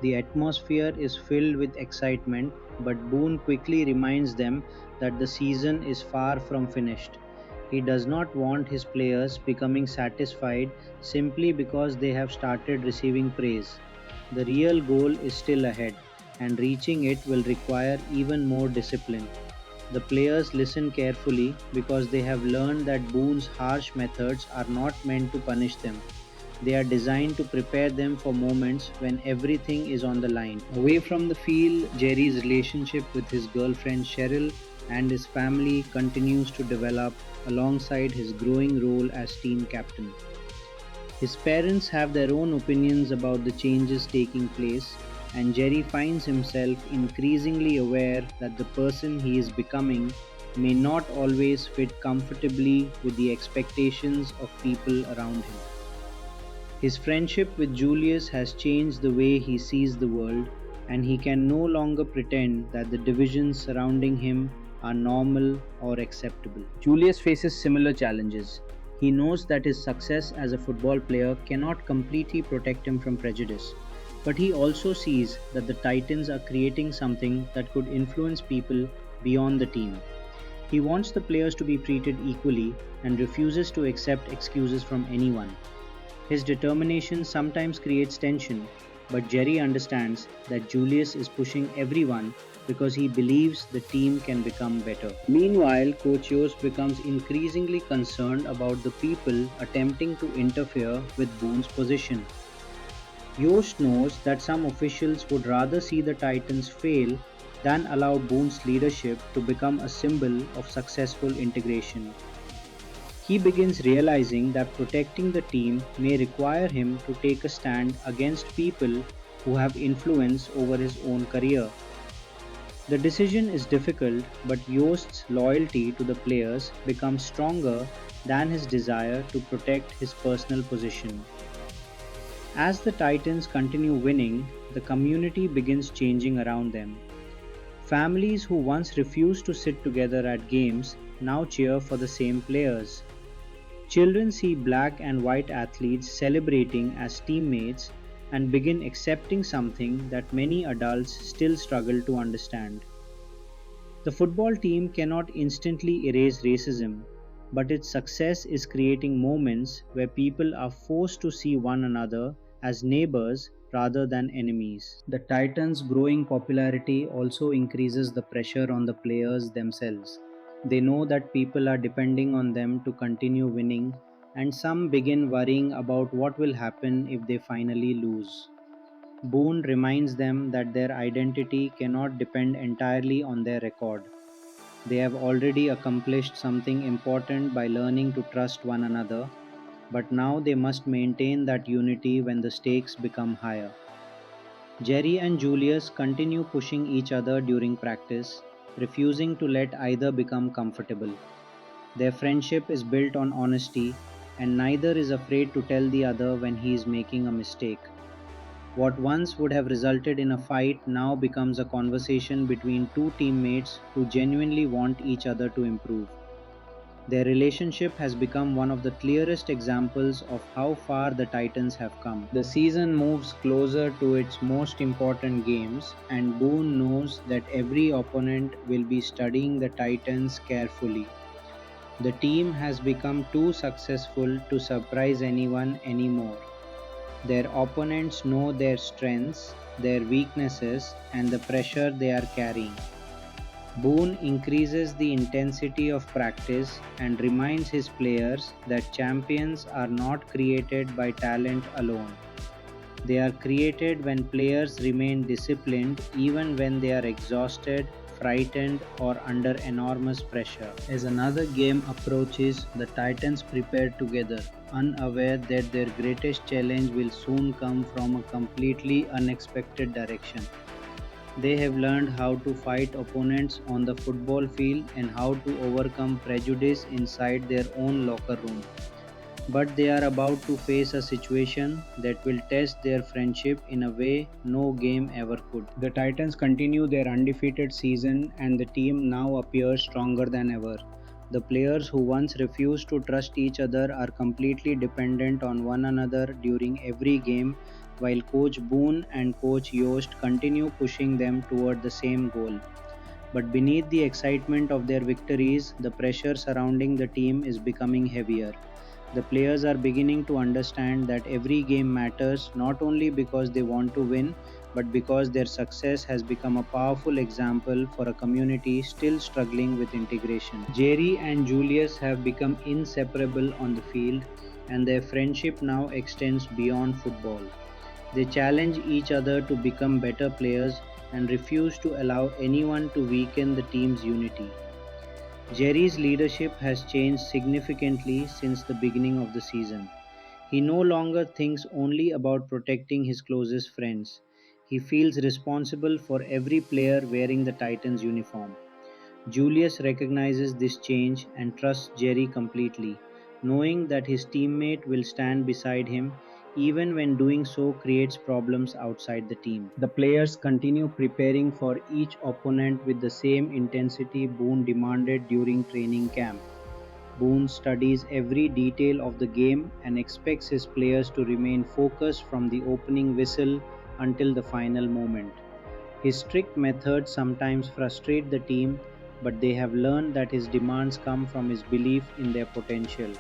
The atmosphere is filled with excitement, but Boone quickly reminds them that the season is far from finished. He does not want his players becoming satisfied simply because they have started receiving praise. The real goal is still ahead, and reaching it will require even more discipline. The players listen carefully because they have learned that Boone's harsh methods are not meant to punish them. They are designed to prepare them for moments when everything is on the line. Away from the field, Jerry's relationship with his girlfriend Cheryl and his family continues to develop alongside his growing role as team captain. His parents have their own opinions about the changes taking place, and Jerry finds himself increasingly aware that the person he is becoming may not always fit comfortably with the expectations of people around him. His friendship with Julius has changed the way he sees the world, and he can no longer pretend that the divisions surrounding him are normal or acceptable. Julius faces similar challenges. He knows that his success as a football player cannot completely protect him from prejudice, but he also sees that the Titans are creating something that could influence people beyond the team. He wants the players to be treated equally and refuses to accept excuses from anyone. His determination sometimes creates tension, but Jerry understands that Julius is pushing everyone because he believes the team can become better. Meanwhile, Coach Hurst becomes increasingly concerned about the people attempting to interfere with Boone's position. Hurst knows that some officials would rather see the Titans fail than allow Boone's leadership to become a symbol of successful integration. He begins realizing that protecting the team may require him to take a stand against people who have influence over his own career. The decision is difficult, but Hurst's loyalty to the players becomes stronger than his desire to protect his personal position. As the Titans continue winning, the community begins changing around them. Families who once refused to sit together at games now cheer for the same players. Children see black and white athletes celebrating as teammates and begin accepting something that many adults still struggle to understand. The football team cannot instantly erase racism, but its success is creating moments where people are forced to see one another as neighbors rather than enemies. The Titans' growing popularity also increases the pressure on the players themselves. They know that people are depending on them to continue winning, and some begin worrying about what will happen if they finally lose. Boone reminds them that their identity cannot depend entirely on their record. They have already accomplished something important by learning to trust one another, but now they must maintain that unity when the stakes become higher. Jerry and Julius continue pushing each other during practice, refusing to let either become comfortable. Their friendship is built on honesty, and neither is afraid to tell the other when he is making a mistake. What once would have resulted in a fight now becomes a conversation between two teammates who genuinely want each other to improve. Their relationship has become one of the clearest examples of how far the Titans have come. The season moves closer to its most important games, and Boone knows that every opponent will be studying the Titans carefully. The team has become too successful to surprise anyone anymore. Their opponents know their strengths, their weaknesses, and the pressure they are carrying. Boone increases the intensity of practice and reminds his players that champions are not created by talent alone. They are created when players remain disciplined even when they are exhausted frightened, or under enormous pressure. As another game approaches, the Titans prepare together, unaware that their greatest challenge will soon come from a completely unexpected direction. They have learned how to fight opponents on the football field and how to overcome prejudice inside their own locker room. But they are about to face a situation that will test their friendship in a way no game ever could. The Titans continue their undefeated season, and the team now appears stronger than ever. The players who once refused to trust each other are completely dependent on one another during every game, while Coach Boone and Coach Yost continue pushing them toward the same goal. But beneath the excitement of their victories, the pressure surrounding the team is becoming heavier. The players are beginning to understand that every game matters not only because they want to win, but because their success has become a powerful example for a community still struggling with integration. Jerry and Julius have become inseparable on the field, and their friendship now extends beyond football. They challenge each other to become better players and refuse to allow anyone to weaken the team's unity. Jerry's leadership has changed significantly since the beginning of the season. He no longer thinks only about protecting his closest friends. He feels responsible for every player wearing the Titans uniform. Julius recognizes this change and trusts Jerry completely, knowing that his teammate will stand beside him even when doing so creates problems outside the team. The players continue preparing for each opponent with the same intensity Boone demanded during training camp. Boone studies every detail of the game and expects his players to remain focused from the opening whistle until the final moment. His strict methods sometimes frustrate the team, but they have learned that his demands come from his belief in their potential.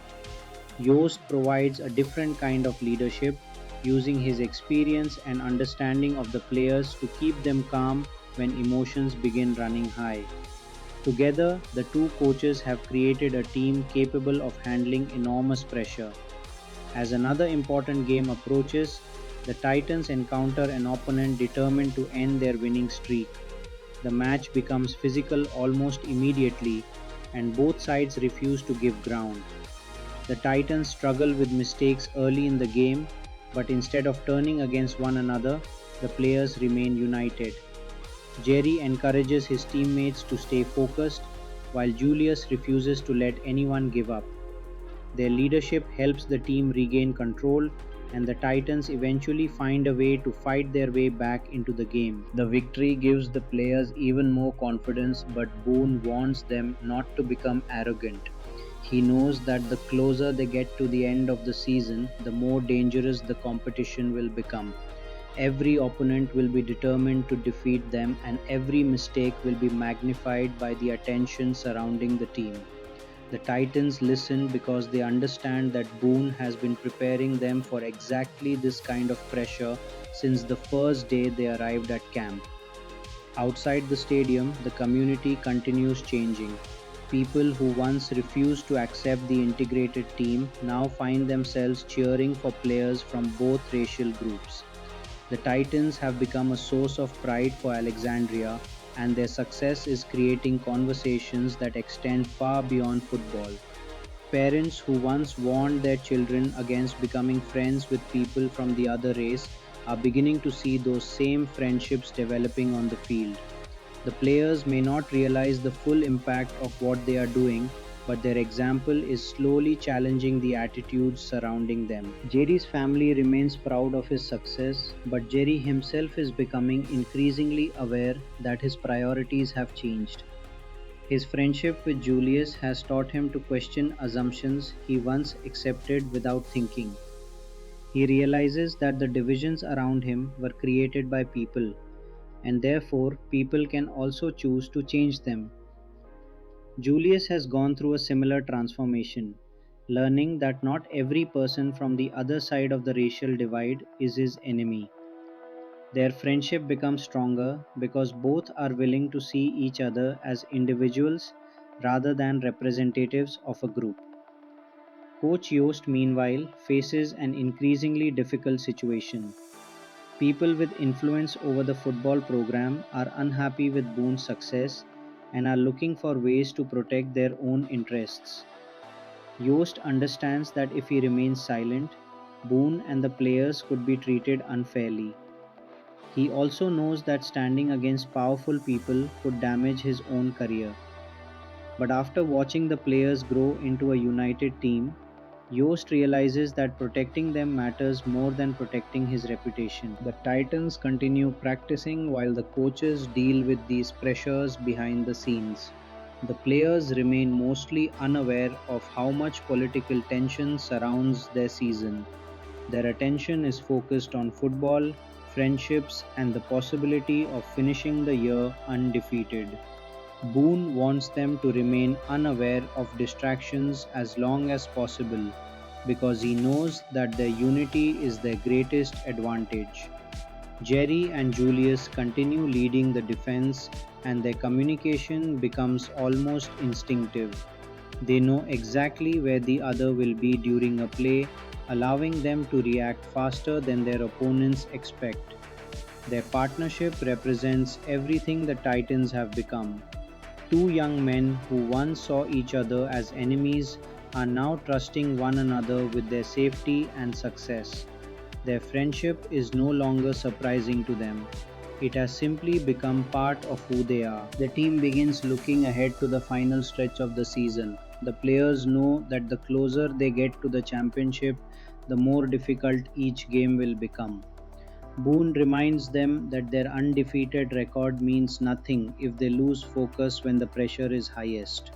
Yost provides a different kind of leadership, using his experience and understanding of the players to keep them calm when emotions begin running high. Together, the two coaches have created a team capable of handling enormous pressure. As another important game approaches, the Titans encounter an opponent determined to end their winning streak. The match becomes physical almost immediately, and both sides refuse to give ground. The Titans struggle with mistakes early in the game, but instead of turning against one another, the players remain united. Jerry encourages his teammates to stay focused, while Julius refuses to let anyone give up. Their leadership helps the team regain control, and the Titans eventually find a way to fight their way back into the game. The victory gives the players even more confidence, but Boone warns them not to become arrogant. He knows that the closer they get to the end of the season, the more dangerous the competition will become. Every opponent will be determined to defeat them, and every mistake will be magnified by the attention surrounding the team. The Titans listen because they understand that Boone has been preparing them for exactly this kind of pressure since the first day they arrived at camp. Outside the stadium, the community continues changing. People who once refused to accept the integrated team now find themselves cheering for players from both racial groups. The Titans have become a source of pride for Alexandria, and their success is creating conversations that extend far beyond football. Parents who once warned their children against becoming friends with people from the other race are beginning to see those same friendships developing on the field. The players may not realize the full impact of what they are doing, but their example is slowly challenging the attitudes surrounding them. Jerry's family remains proud of his success, but Jerry himself is becoming increasingly aware that his priorities have changed. His friendship with Julius has taught him to question assumptions he once accepted without thinking. He realizes that the divisions around him were created by people, and therefore people can also choose to change them. Julius has gone through a similar transformation, learning that not every person from the other side of the racial divide is his enemy. Their friendship becomes stronger because both are willing to see each other as individuals rather than representatives of a group. Coach Yost, meanwhile, faces an increasingly difficult situation. People with influence over the football program are unhappy with Boone's success and are looking for ways to protect their own interests. Yost understands that if he remains silent, Boone and the players could be treated unfairly. He also knows that standing against powerful people could damage his own career. But after watching the players grow into a united team, Yost realizes that protecting them matters more than protecting his reputation. The Titans continue practicing while the coaches deal with these pressures behind the scenes. The players remain mostly unaware of how much political tension surrounds their season. Their attention is focused on football, friendships, and the possibility of finishing the year undefeated. Boone wants them to remain unaware of distractions as long as possible because he knows that their unity is their greatest advantage. Jerry and Julius continue leading the defense, and their communication becomes almost instinctive. They know exactly where the other will be during a play, allowing them to react faster than their opponents expect. Their partnership represents everything the Titans have become. Two young men who once saw each other as enemies are now trusting one another with their safety and success. Their friendship is no longer surprising to them. It has simply become part of who they are. The team begins looking ahead to the final stretch of the season. The players know that the closer they get to the championship, the more difficult each game will become. Boone reminds them that their undefeated record means nothing if they lose focus when the pressure is highest.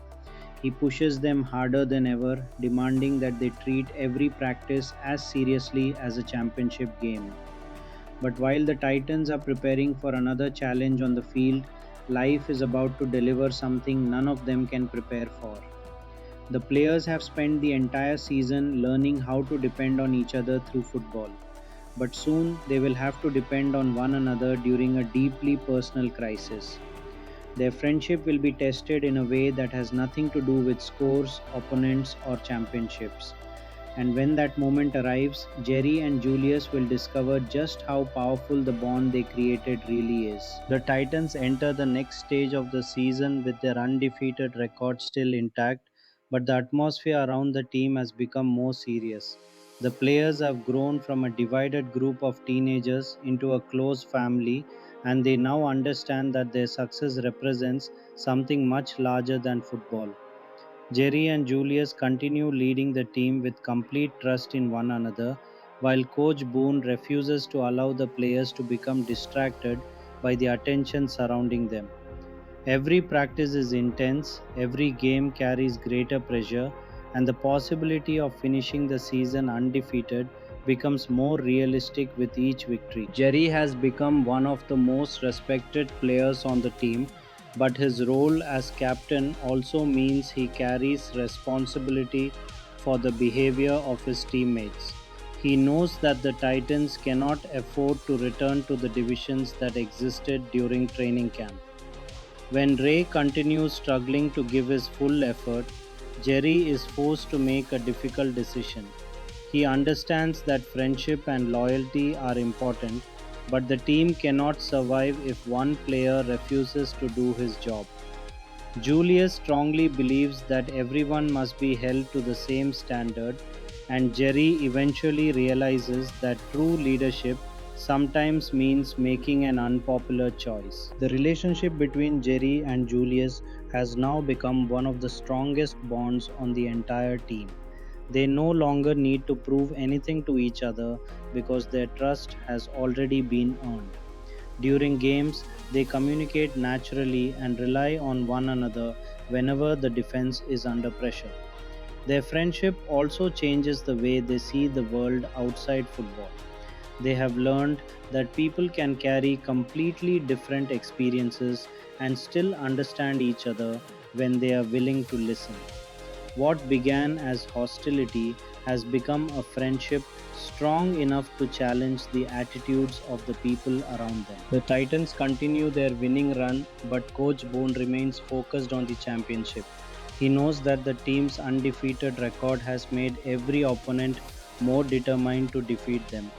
He pushes them harder than ever, demanding that they treat every practice as seriously as a championship game. But while the Titans are preparing for another challenge on the field, life is about to deliver something none of them can prepare for. The players have spent the entire season learning how to depend on each other through football. But soon they will have to depend on one another during a deeply personal crisis. Their friendship will be tested in a way that has nothing to do with scores, opponents, or championships. And when that moment arrives, Jerry and Julius will discover just how powerful the bond they created really is. The Titans enter the next stage of the season with their undefeated record still intact, but the atmosphere around the team has become more serious. The players have grown from a divided group of teenagers into a close family, and they now understand that their success represents something much larger than football. Jerry and Julius continue leading the team with complete trust in one another, while Coach Boone refuses to allow the players to become distracted by the attention surrounding them. Every practice is intense, every game carries greater pressure, and the possibility of finishing the season undefeated becomes more realistic with each victory. Jerry has become one of the most respected players on the team, but his role as captain also means he carries responsibility for the behavior of his teammates. He knows that the Titans cannot afford to return to the divisions that existed during training camp. When Ray continues struggling to give his full effort, Jerry is forced to make a difficult decision. He understands that friendship and loyalty are important, but the team cannot survive if one player refuses to do his job. Julius strongly believes that everyone must be held to the same standard, and Jerry eventually realizes that true leadership sometimes means making an unpopular choice. The relationship between Jerry and Julius has now become one of the strongest bonds on the entire team. They no longer need to prove anything to each other because their trust has already been earned. During games, they communicate naturally and rely on one another whenever the defense is under pressure. Their friendship also changes the way they see the world outside football. They have learned that people can carry completely different experiences and still understand each other when they are willing to listen. What began as hostility has become a friendship strong enough to challenge the attitudes of the people around them. The Titans continue their winning run, but Coach Boone remains focused on the championship. He knows that the team's undefeated record has made every opponent more determined to defeat them.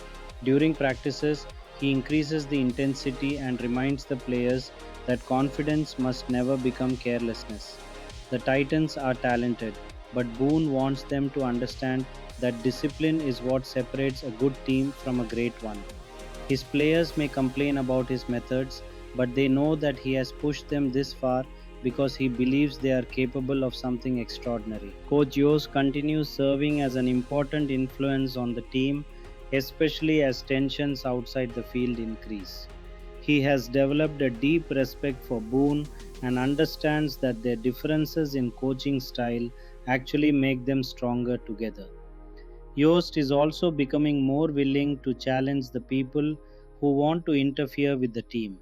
During practices, he increases the intensity and reminds the players that confidence must never become carelessness. The Titans are talented, but Boone wants them to understand that discipline is what separates a good team from a great one. His players may complain about his methods, but they know that he has pushed them this far because he believes they are capable of something extraordinary. Coach Yost continues serving as an important influence on the team, especially as tensions outside the field increase. He has developed a deep respect for Boone and understands that their differences in coaching style actually make them stronger together. Yost is also becoming more willing to challenge the people who want to interfere with the team.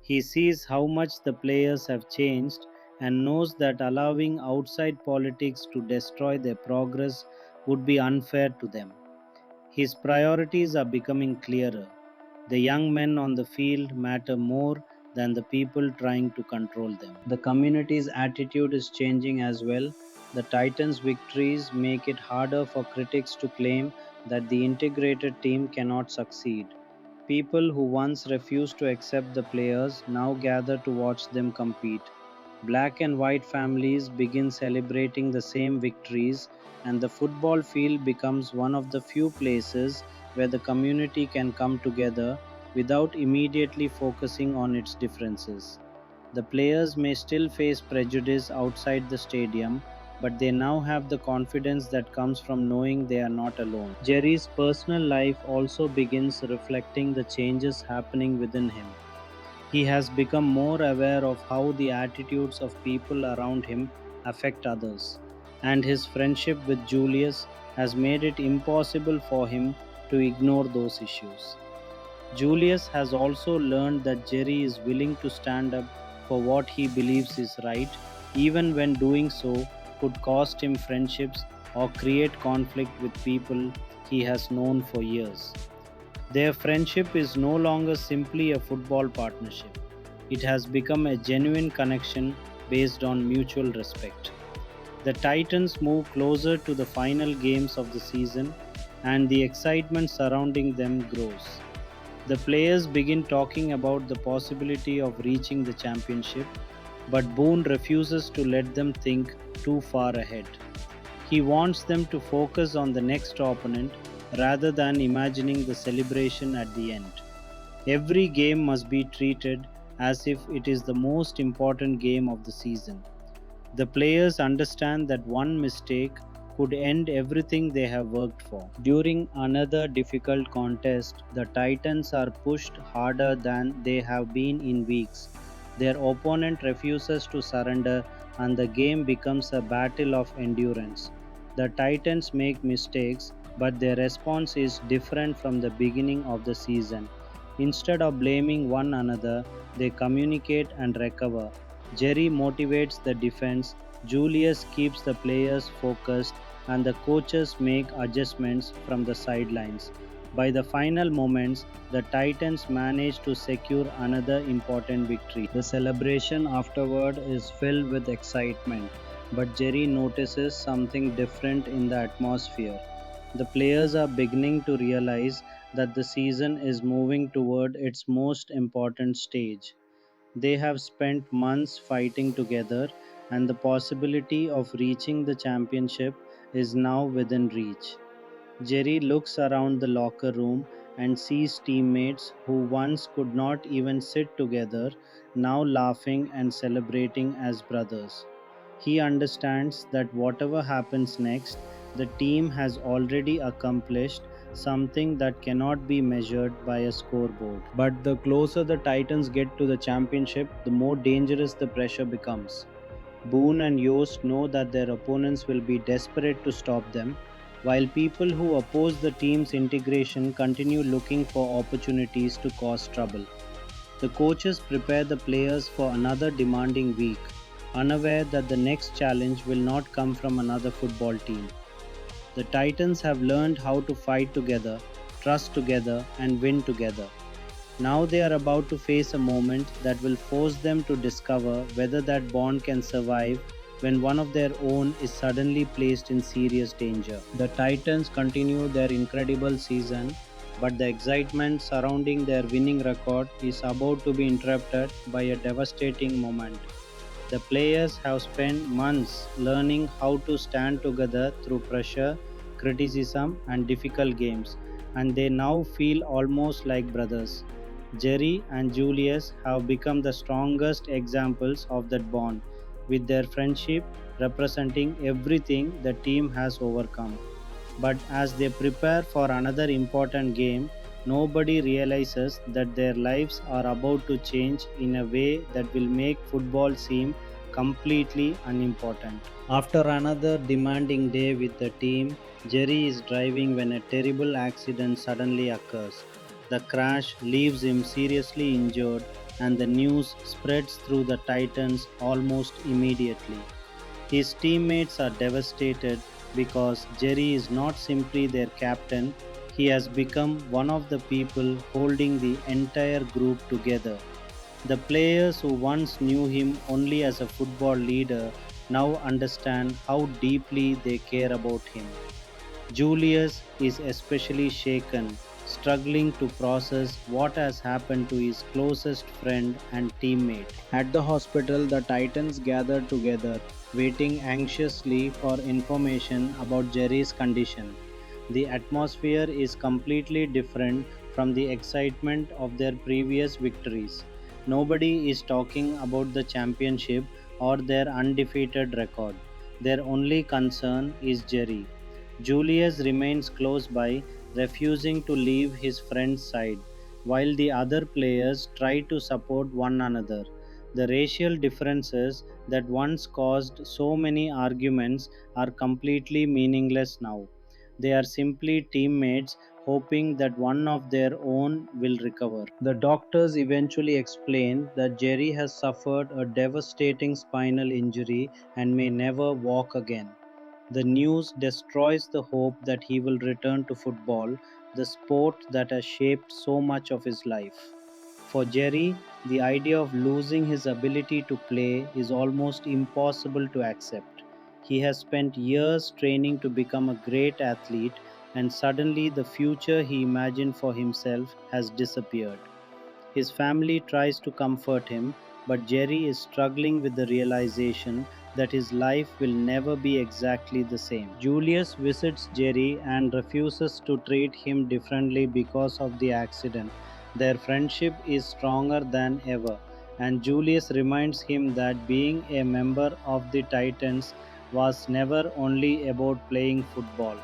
He sees how much the players have changed and knows that allowing outside politics to destroy their progress would be unfair to them. His priorities are becoming clearer. The young men on the field matter more than the people trying to control them. The community's attitude is changing as well. The Titans' victories make it harder for critics to claim that the integrated team cannot succeed. People who once refused to accept the players now gather to watch them compete. Black and white families begin celebrating the same victories, and the football field becomes one of the few places where the community can come together without immediately focusing on its differences. The players may still face prejudice outside the stadium, but they now have the confidence that comes from knowing they are not alone. Jerry's personal life also begins reflecting the changes happening within him. He has become more aware of how the attitudes of people around him affect others, and his friendship with Julius has made it impossible for him to ignore those issues. Julius has also learned that Jerry is willing to stand up for what he believes is right, even when doing so could cost him friendships or create conflict with people he has known for years. Their friendship is no longer simply a football partnership. It has become a genuine connection based on mutual respect. The Titans move closer to the final games of the season, and the excitement surrounding them grows. The players begin talking about the possibility of reaching the championship, but Boone refuses to let them think too far ahead. He wants them to focus on the next opponent rather than imagining the celebration at the end. Every game must be treated as if it is the most important game of the season. The players understand that one mistake could end everything they have worked for. During another difficult contest, the Titans are pushed harder than they have been in weeks. Their opponent refuses to surrender, and the game becomes a battle of endurance. The Titans make mistakes, but their response is different from the beginning of the season. Instead of blaming one another, they communicate and recover. Jerry motivates the defense, Julius keeps the players focused, and the coaches make adjustments from the sidelines. By the final moments, the Titans manage to secure another important victory. The celebration afterward is filled with excitement, but Jerry notices something different in the atmosphere. The players are beginning to realize that the season is moving toward its most important stage. They have spent months fighting together, and the possibility of reaching the championship is now within reach. Jerry looks around the locker room and sees teammates who once could not even sit together now laughing and celebrating as brothers. He understands that whatever happens next, the team has already accomplished something that cannot be measured by a scoreboard. But the closer the Titans get to the championship, the more dangerous the pressure becomes. Boone and Yost know that their opponents will be desperate to stop them, while people who oppose the team's integration continue looking for opportunities to cause trouble. The coaches prepare the players for another demanding week, unaware that the next challenge will not come from another football team. The Titans have learned how to fight together, trust together, and win together. Now they are about to face a moment that will force them to discover whether that bond can survive when one of their own is suddenly placed in serious danger. The Titans continue their incredible season, but the excitement surrounding their winning record is about to be interrupted by a devastating moment. The players have spent months learning how to stand together through pressure, criticism, and difficult games, and they now feel almost like brothers. Jerry and Julius have become the strongest examples of that bond, with their friendship representing everything the team has overcome. But as they prepare for another important game, nobody realizes that their lives are about to change in a way that will make football seem completely unimportant. After another demanding day with the team, Jerry is driving when a terrible accident suddenly occurs. The crash leaves him seriously injured, and the news spreads through the Titans almost immediately. His teammates are devastated because Jerry is not simply their captain, he has become one of the people holding the entire group together. The players who once knew him only as a football leader now understand how deeply they care about him. Julius is especially shaken, struggling to process what has happened to his closest friend and teammate. At the hospital, the Titans gather together, waiting anxiously for information about Jerry's condition. The atmosphere is completely different from the excitement of their previous victories. Nobody is talking about the championship or their undefeated record. Their only concern is Jerry. Julius remains close by, refusing to leave his friend's side, while the other players try to support one another. The racial differences that once caused so many arguments are completely meaningless now. They are simply teammates hoping that one of their own will recover. The doctors eventually explain that Jerry has suffered a devastating spinal injury and may never walk again. The news destroys the hope that he will return to football, the sport that has shaped so much of his life. For Jerry, the idea of losing his ability to play is almost impossible to accept. He has spent years training to become a great athlete, and suddenly the future he imagined for himself has disappeared. His family tries to comfort him, but Jerry is struggling with the realization that his life will never be exactly the same. Julius visits Jerry and refuses to treat him differently because of the accident. Their friendship is stronger than ever, and Julius reminds him that being a member of the Titans was never only about playing football.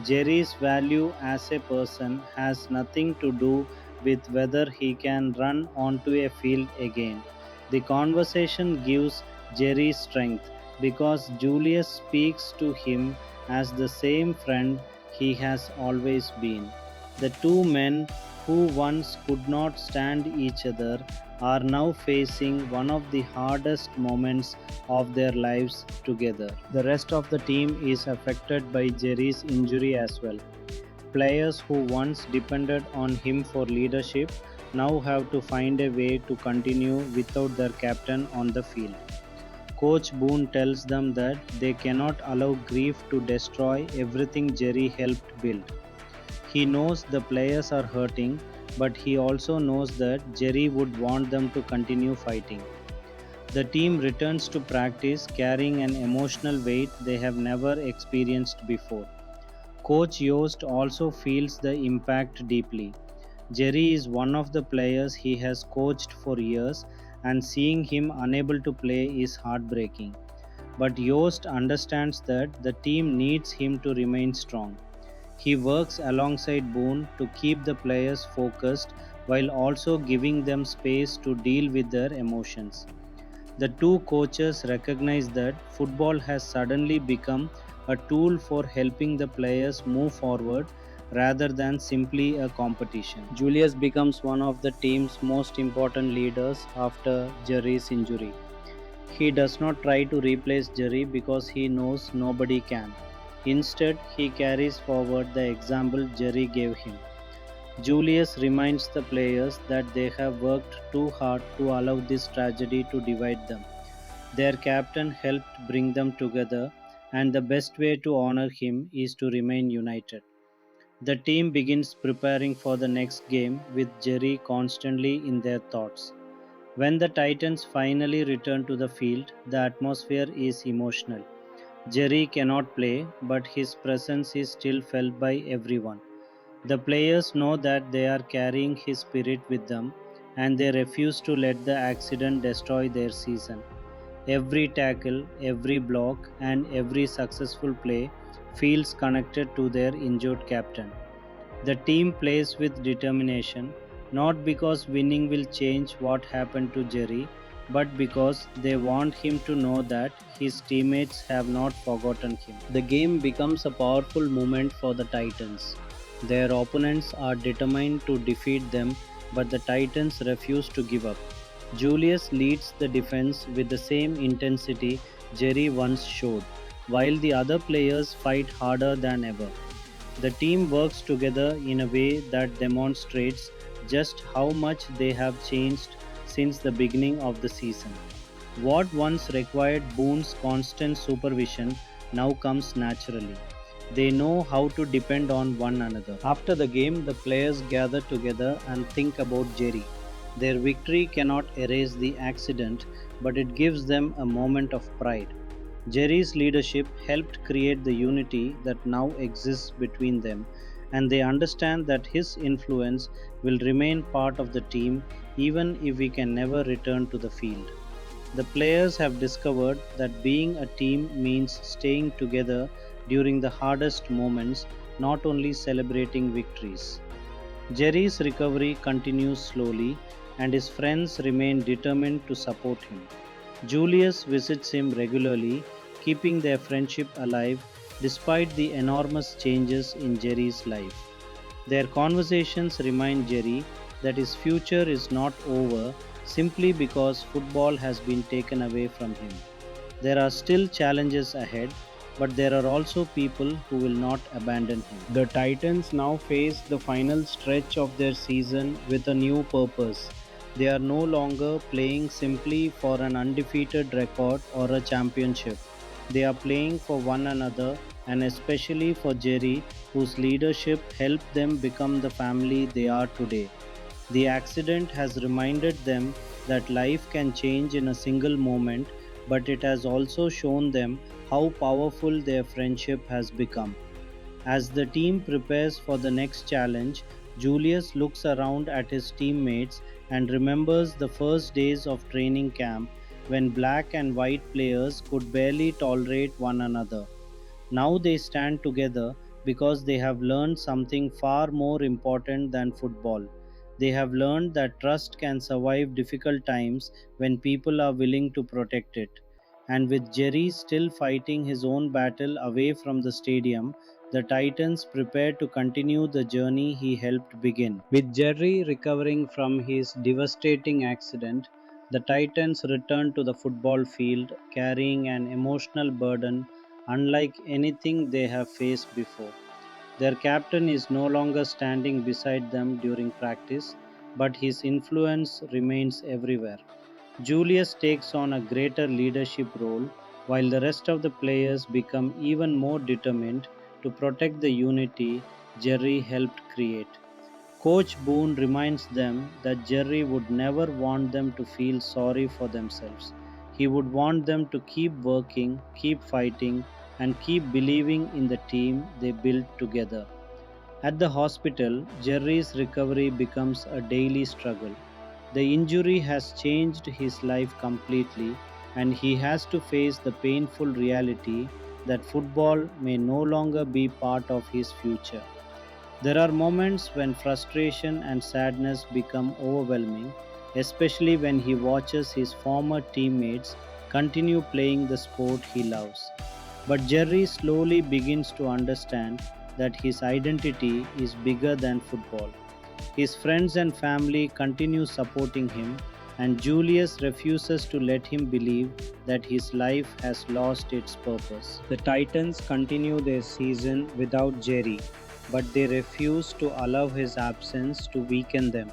Jerry's value as a person has nothing to do with whether he can run onto a field again. The conversation gives Jerry strength because Julius speaks to him as the same friend he has always been. The two men who once could not stand each other are now facing one of the hardest moments of their lives together. The rest of the team is affected by Jerry's injury as well. Players who once depended on him for leadership now have to find a way to continue without their captain on the field. Coach Boone tells them that they cannot allow grief to destroy everything Jerry helped build. He knows the players are hurting, but he also knows that Jerry would want them to continue fighting. The team returns to practice carrying an emotional weight they have never experienced before. Coach Yost also feels the impact deeply. Jerry is one of the players he has coached for years, and seeing him unable to play is heartbreaking. But Yost understands that the team needs him to remain strong. He works alongside Boone to keep the players focused while also giving them space to deal with their emotions. The two coaches recognize that football has suddenly become a tool for helping the players move forward rather than simply a competition. Julius becomes one of the team's most important leaders after Jerry's injury. He does not try to replace Jerry because he knows nobody can. Instead, he carries forward the example Jerry gave him. Julius reminds the players that they have worked too hard to allow this tragedy to divide them. Their captain helped bring them together, and the best way to honor him is to remain united. The team begins preparing for the next game with Jerry constantly in their thoughts. When the Titans finally return to the field, the atmosphere is emotional. Jerry cannot play, but his presence is still felt by everyone. The players know that they are carrying his spirit with them, and they refuse to let the accident destroy their season. Every tackle, every block, and every successful play feels connected to their injured captain. The team plays with determination, not because winning will change what happened to Jerry, but because they want him to know that his teammates have not forgotten him. The game becomes a powerful moment for the Titans. Their opponents are determined to defeat them, but the Titans refuse to give up. Julius leads the defense with the same intensity Jerry once showed, while the other players fight harder than ever. The team works together in a way that demonstrates just how much they have changed since the beginning of the season. What once required Boone's constant supervision now comes naturally. They know how to depend on one another. After the game, the players gather together and think about Jerry. Their victory cannot erase the accident, but it gives them a moment of pride. Jerry's leadership helped create the unity that now exists between them, and they understand that his influence will remain part of the team even if we can never return to the field. The players have discovered that being a team means staying together during the hardest moments, not only celebrating victories. Jerry's recovery continues slowly, and his friends remain determined to support him. Julius visits him regularly, keeping their friendship alive despite the enormous changes in Jerry's life. Their conversations remind Jerry that his future is not over simply because football has been taken away from him. There are still challenges ahead, but there are also people who will not abandon him. The Titans now face the final stretch of their season with a new purpose. They are no longer playing simply for an undefeated record or a championship. They are playing for one another and especially for Jerry, whose leadership helped them become the family they are today. The accident has reminded them that life can change in a single moment, but it has also shown them how powerful their friendship has become. As the team prepares for the next challenge, Julius looks around at his teammates and remembers the first days of training camp when black and white players could barely tolerate one another. Now they stand together because they have learned something far more important than football. They have learned that trust can survive difficult times when people are willing to protect it. And with Jerry still fighting his own battle away from the stadium, the Titans prepare to continue the journey he helped begin. With Jerry recovering from his devastating accident, the Titans return to the football field carrying an emotional burden unlike anything they have faced before. Their captain is no longer standing beside them during practice, but his influence remains everywhere. Julius takes on a greater leadership role, while the rest of the players become even more determined to protect the unity Jerry helped create. Coach Boone reminds them that Jerry would never want them to feel sorry for themselves. He would want them to keep working, keep fighting, and keep believing in the team they built together. At the hospital, Jerry's recovery becomes a daily struggle. The injury has changed his life completely, and he has to face the painful reality that football may no longer be part of his future. There are moments when frustration and sadness become overwhelming, especially when he watches his former teammates continue playing the sport he loves. But Jerry slowly begins to understand that his identity is bigger than football. His friends and family continue supporting him, and Julius refuses to let him believe that his life has lost its purpose. The Titans continue their season without Jerry, but they refuse to allow his absence to weaken them.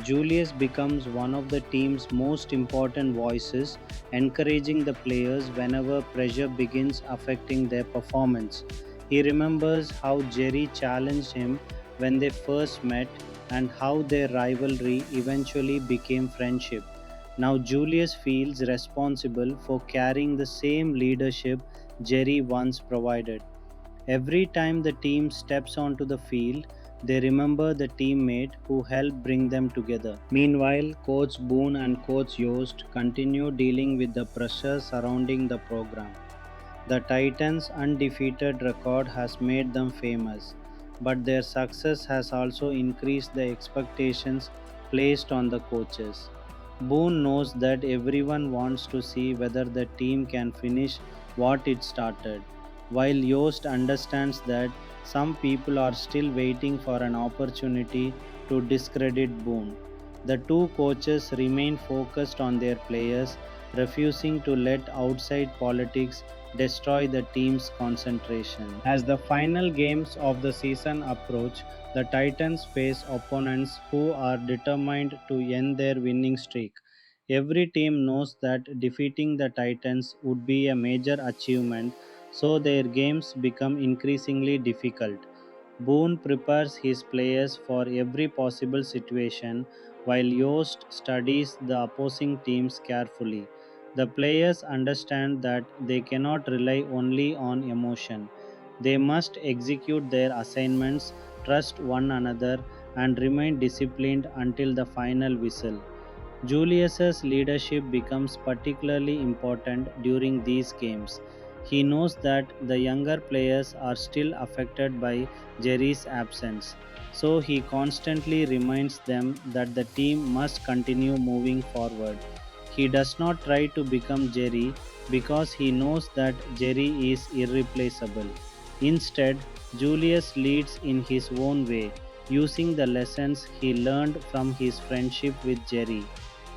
Julius becomes one of the team's most important voices, encouraging the players whenever pressure begins affecting their performance. He remembers how Jerry challenged him when they first met and how their rivalry eventually became friendship. Now Julius feels responsible for carrying the same leadership Jerry once provided. Every time the team steps onto the field, they remember the teammate who helped bring them together. Meanwhile, Coach Boone and Coach Yost continue dealing with the pressure surrounding the program. The Titans' undefeated record has made them famous, but their success has also increased the expectations placed on the coaches. Boone knows that everyone wants to see whether the team can finish what it started, while Yost understands that some people are still waiting for an opportunity to discredit Boone. The two coaches remain focused on their players, refusing to let outside politics destroy the team's concentration. As the final games of the season approach, the Titans face opponents who are determined to end their winning streak. Every team knows that defeating the Titans would be a major achievement, so their games become increasingly difficult. Boone prepares his players for every possible situation while Yost studies the opposing teams carefully. The players understand that they cannot rely only on emotion. They must execute their assignments, trust one another, and remain disciplined until the final whistle. Julius's leadership becomes particularly important during these games. He knows that the younger players are still affected by Jerry's absence, so he constantly reminds them that the team must continue moving forward. He does not try to become Jerry because he knows that Jerry is irreplaceable. Instead, Julius leads in his own way, using the lessons he learned from his friendship with Jerry.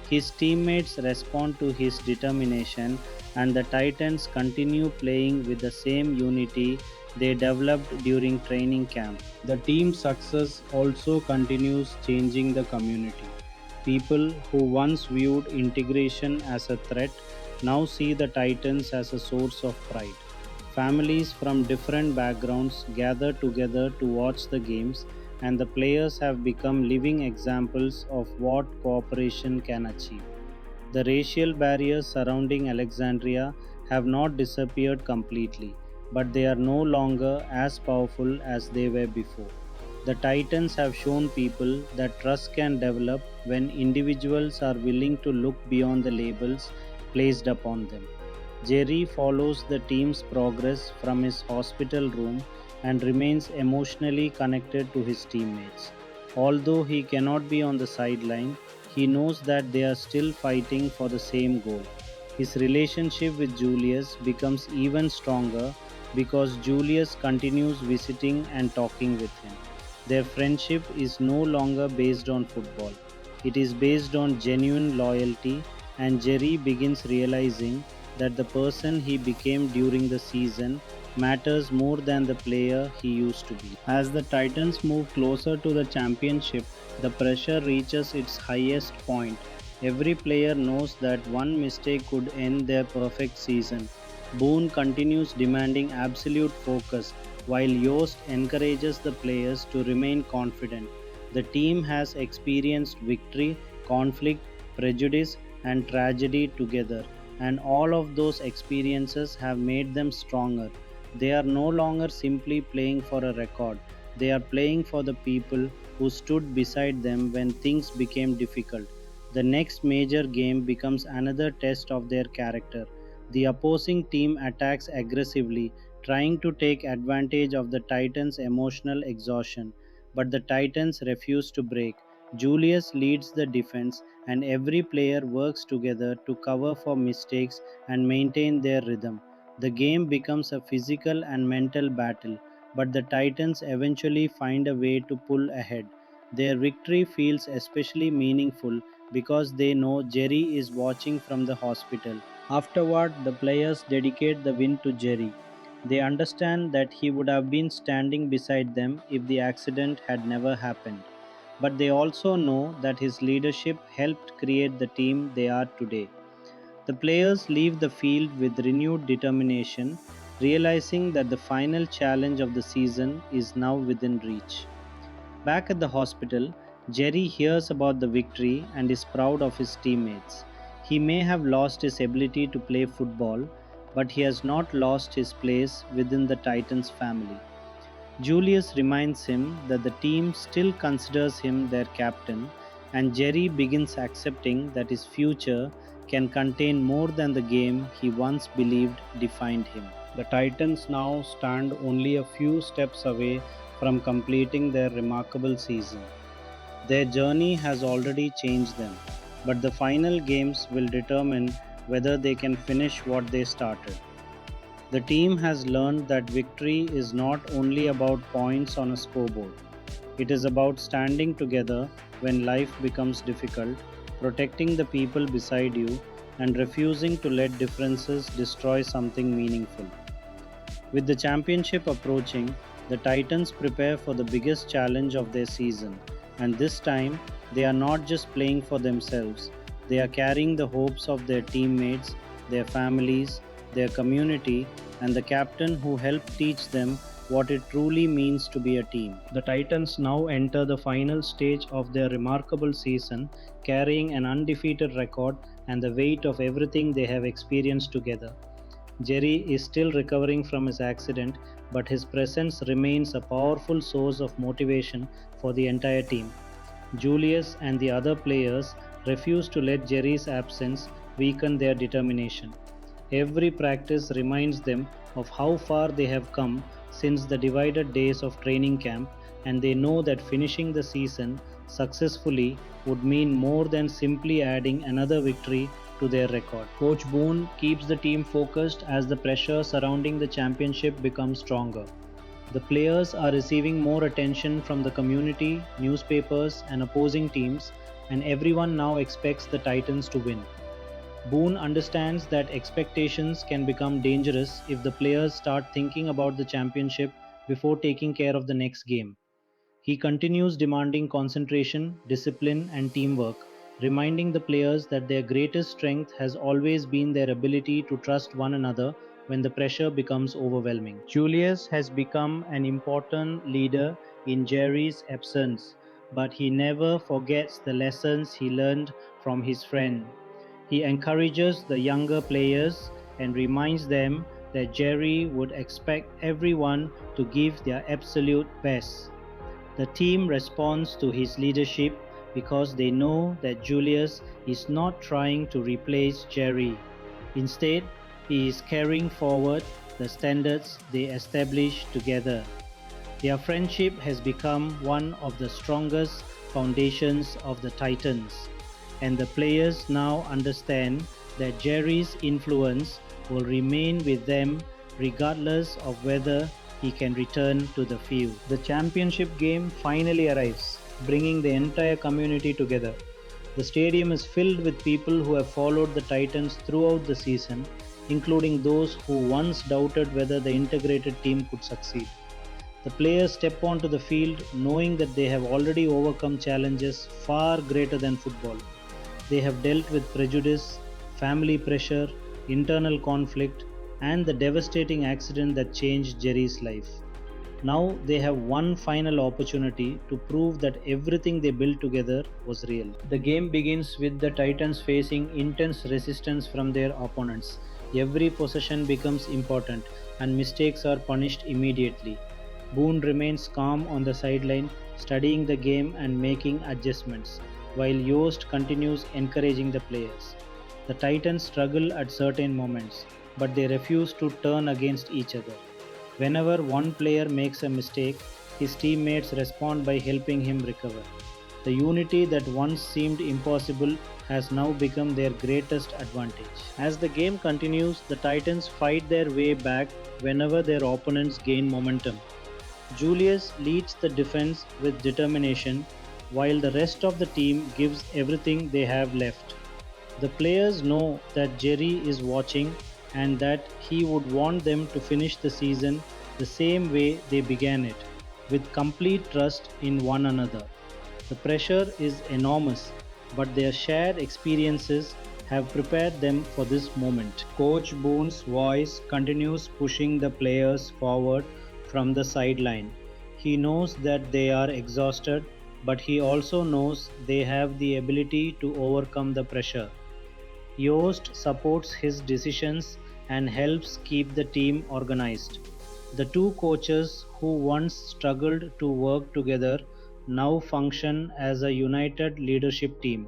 His teammates respond to his determination, and the Titans continue playing with the same unity they developed during training camp. The team's success also continues changing the community. People who once viewed integration as a threat now see the Titans as a source of pride. Families from different backgrounds gather together to watch the games, and the players have become living examples of what cooperation can achieve. The racial barriers surrounding Alexandria have not disappeared completely, but they are no longer as powerful as they were before. The Titans have shown people that trust can develop when individuals are willing to look beyond the labels placed upon them. Jerry follows the team's progress from his hospital room and remains emotionally connected to his teammates. Although he cannot be on the sideline, he knows that they are still fighting for the same goal. His relationship with Julius becomes even stronger because Julius continues visiting and talking with him. Their friendship is no longer based on football, it is based on genuine loyalty, and Jerry begins realizing that the person he became during the season matters more than the player he used to be. As the Titans move closer to the championship, the pressure reaches its highest point. Every player knows that one mistake could end their perfect season. Boone continues demanding absolute focus, while Yost encourages the players to remain confident. The team has experienced victory, conflict, prejudice, and tragedy together, and all of those experiences have made them stronger. They are no longer simply playing for a record, they are playing for the people who stood beside them when things became difficult. The next major game becomes another test of their character. The opposing team attacks aggressively, trying to take advantage of the Titans' emotional exhaustion, but the Titans refuse to break. Julius leads the defense, and every player works together to cover for mistakes and maintain their rhythm. The game becomes a physical and mental battle, but the Titans eventually find a way to pull ahead. Their victory feels especially meaningful because they know Jerry is watching from the hospital. Afterward, the players dedicate the win to Jerry. They understand that he would have been standing beside them if the accident had never happened. But they also know that his leadership helped create the team they are today. The players leave the field with renewed determination, realizing that the final challenge of the season is now within reach. Back at the hospital, Jerry hears about the victory and is proud of his teammates. He may have lost his ability to play football, but he has not lost his place within the Titans family. Julius reminds him that the team still considers him their captain, and Jerry begins accepting that his future can contain more than the game he once believed defined him. The Titans now stand only a few steps away from completing their remarkable season. Their journey has already changed them, but the final games will determine whether they can finish what they started. The team has learned that victory is not only about points on a scoreboard. It is about standing together when life becomes difficult, protecting the people beside you, and refusing to let differences destroy something meaningful. With the championship approaching, the Titans prepare for the biggest challenge of their season, and this time they are not just playing for themselves, they are carrying the hopes of their teammates, their families, their community, and the captain who helped teach them what it truly means to be a team. The Titans now enter the final stage of their remarkable season, carrying an undefeated record and the weight of everything they have experienced together. Jerry is still recovering from his accident, but his presence remains a powerful source of motivation for the entire team. Julius and the other players refuse to let Jerry's absence weaken their determination. Every practice reminds them of how far they have come since the divided days of training camp, and they know that finishing the season successfully would mean more than simply adding another victory to their record. Coach Boone keeps the team focused as the pressure surrounding the championship becomes stronger. The players are receiving more attention from the community, newspapers, and opposing teams, and everyone now expects the Titans to win. Boone understands that expectations can become dangerous if the players start thinking about the championship before taking care of the next game. He continues demanding concentration, discipline, and teamwork, reminding the players that their greatest strength has always been their ability to trust one another when the pressure becomes overwhelming. Julius has become an important leader in Jerry's absence, but he never forgets the lessons he learned from his friend. He encourages the younger players and reminds them that Jerry would expect everyone to give their absolute best. The team responds to his leadership because they know that Julius is not trying to replace Jerry. Instead, he is carrying forward the standards they established together. Their friendship has become one of the strongest foundations of the Titans, and the players now understand that Jerry's influence will remain with them regardless of whether he can return to the field. The championship game finally arrives, bringing the entire community together. The stadium is filled with people who have followed the Titans throughout the season, including those who once doubted whether the integrated team could succeed. The players step onto the field knowing that they have already overcome challenges far greater than football. They have dealt with prejudice, family pressure, internal conflict, and the devastating accident that changed Jerry's life. Now they have one final opportunity to prove that everything they built together was real. The game begins with the Titans facing intense resistance from their opponents. Every possession becomes important, and mistakes are punished immediately. Boone remains calm on the sideline, studying the game and making adjustments, while Yost continues encouraging the players. The Titans struggle at certain moments, but they refuse to turn against each other. Whenever one player makes a mistake, his teammates respond by helping him recover. The unity that once seemed impossible has now become their greatest advantage. As the game continues, the Titans fight their way back whenever their opponents gain momentum. Julius leads the defense with determination, while the rest of the team gives everything they have left. The players know that Jerry is watching and that he would want them to finish the season the same way they began it, with complete trust in one another. The pressure is enormous, but their shared experiences have prepared them for this moment. Coach Boone's voice continues pushing the players forward from the sideline. He knows that they are exhausted, but he also knows they have the ability to overcome the pressure. Yost supports his decisions and helps keep the team organized. The two coaches who once struggled to work together now function as a united leadership team.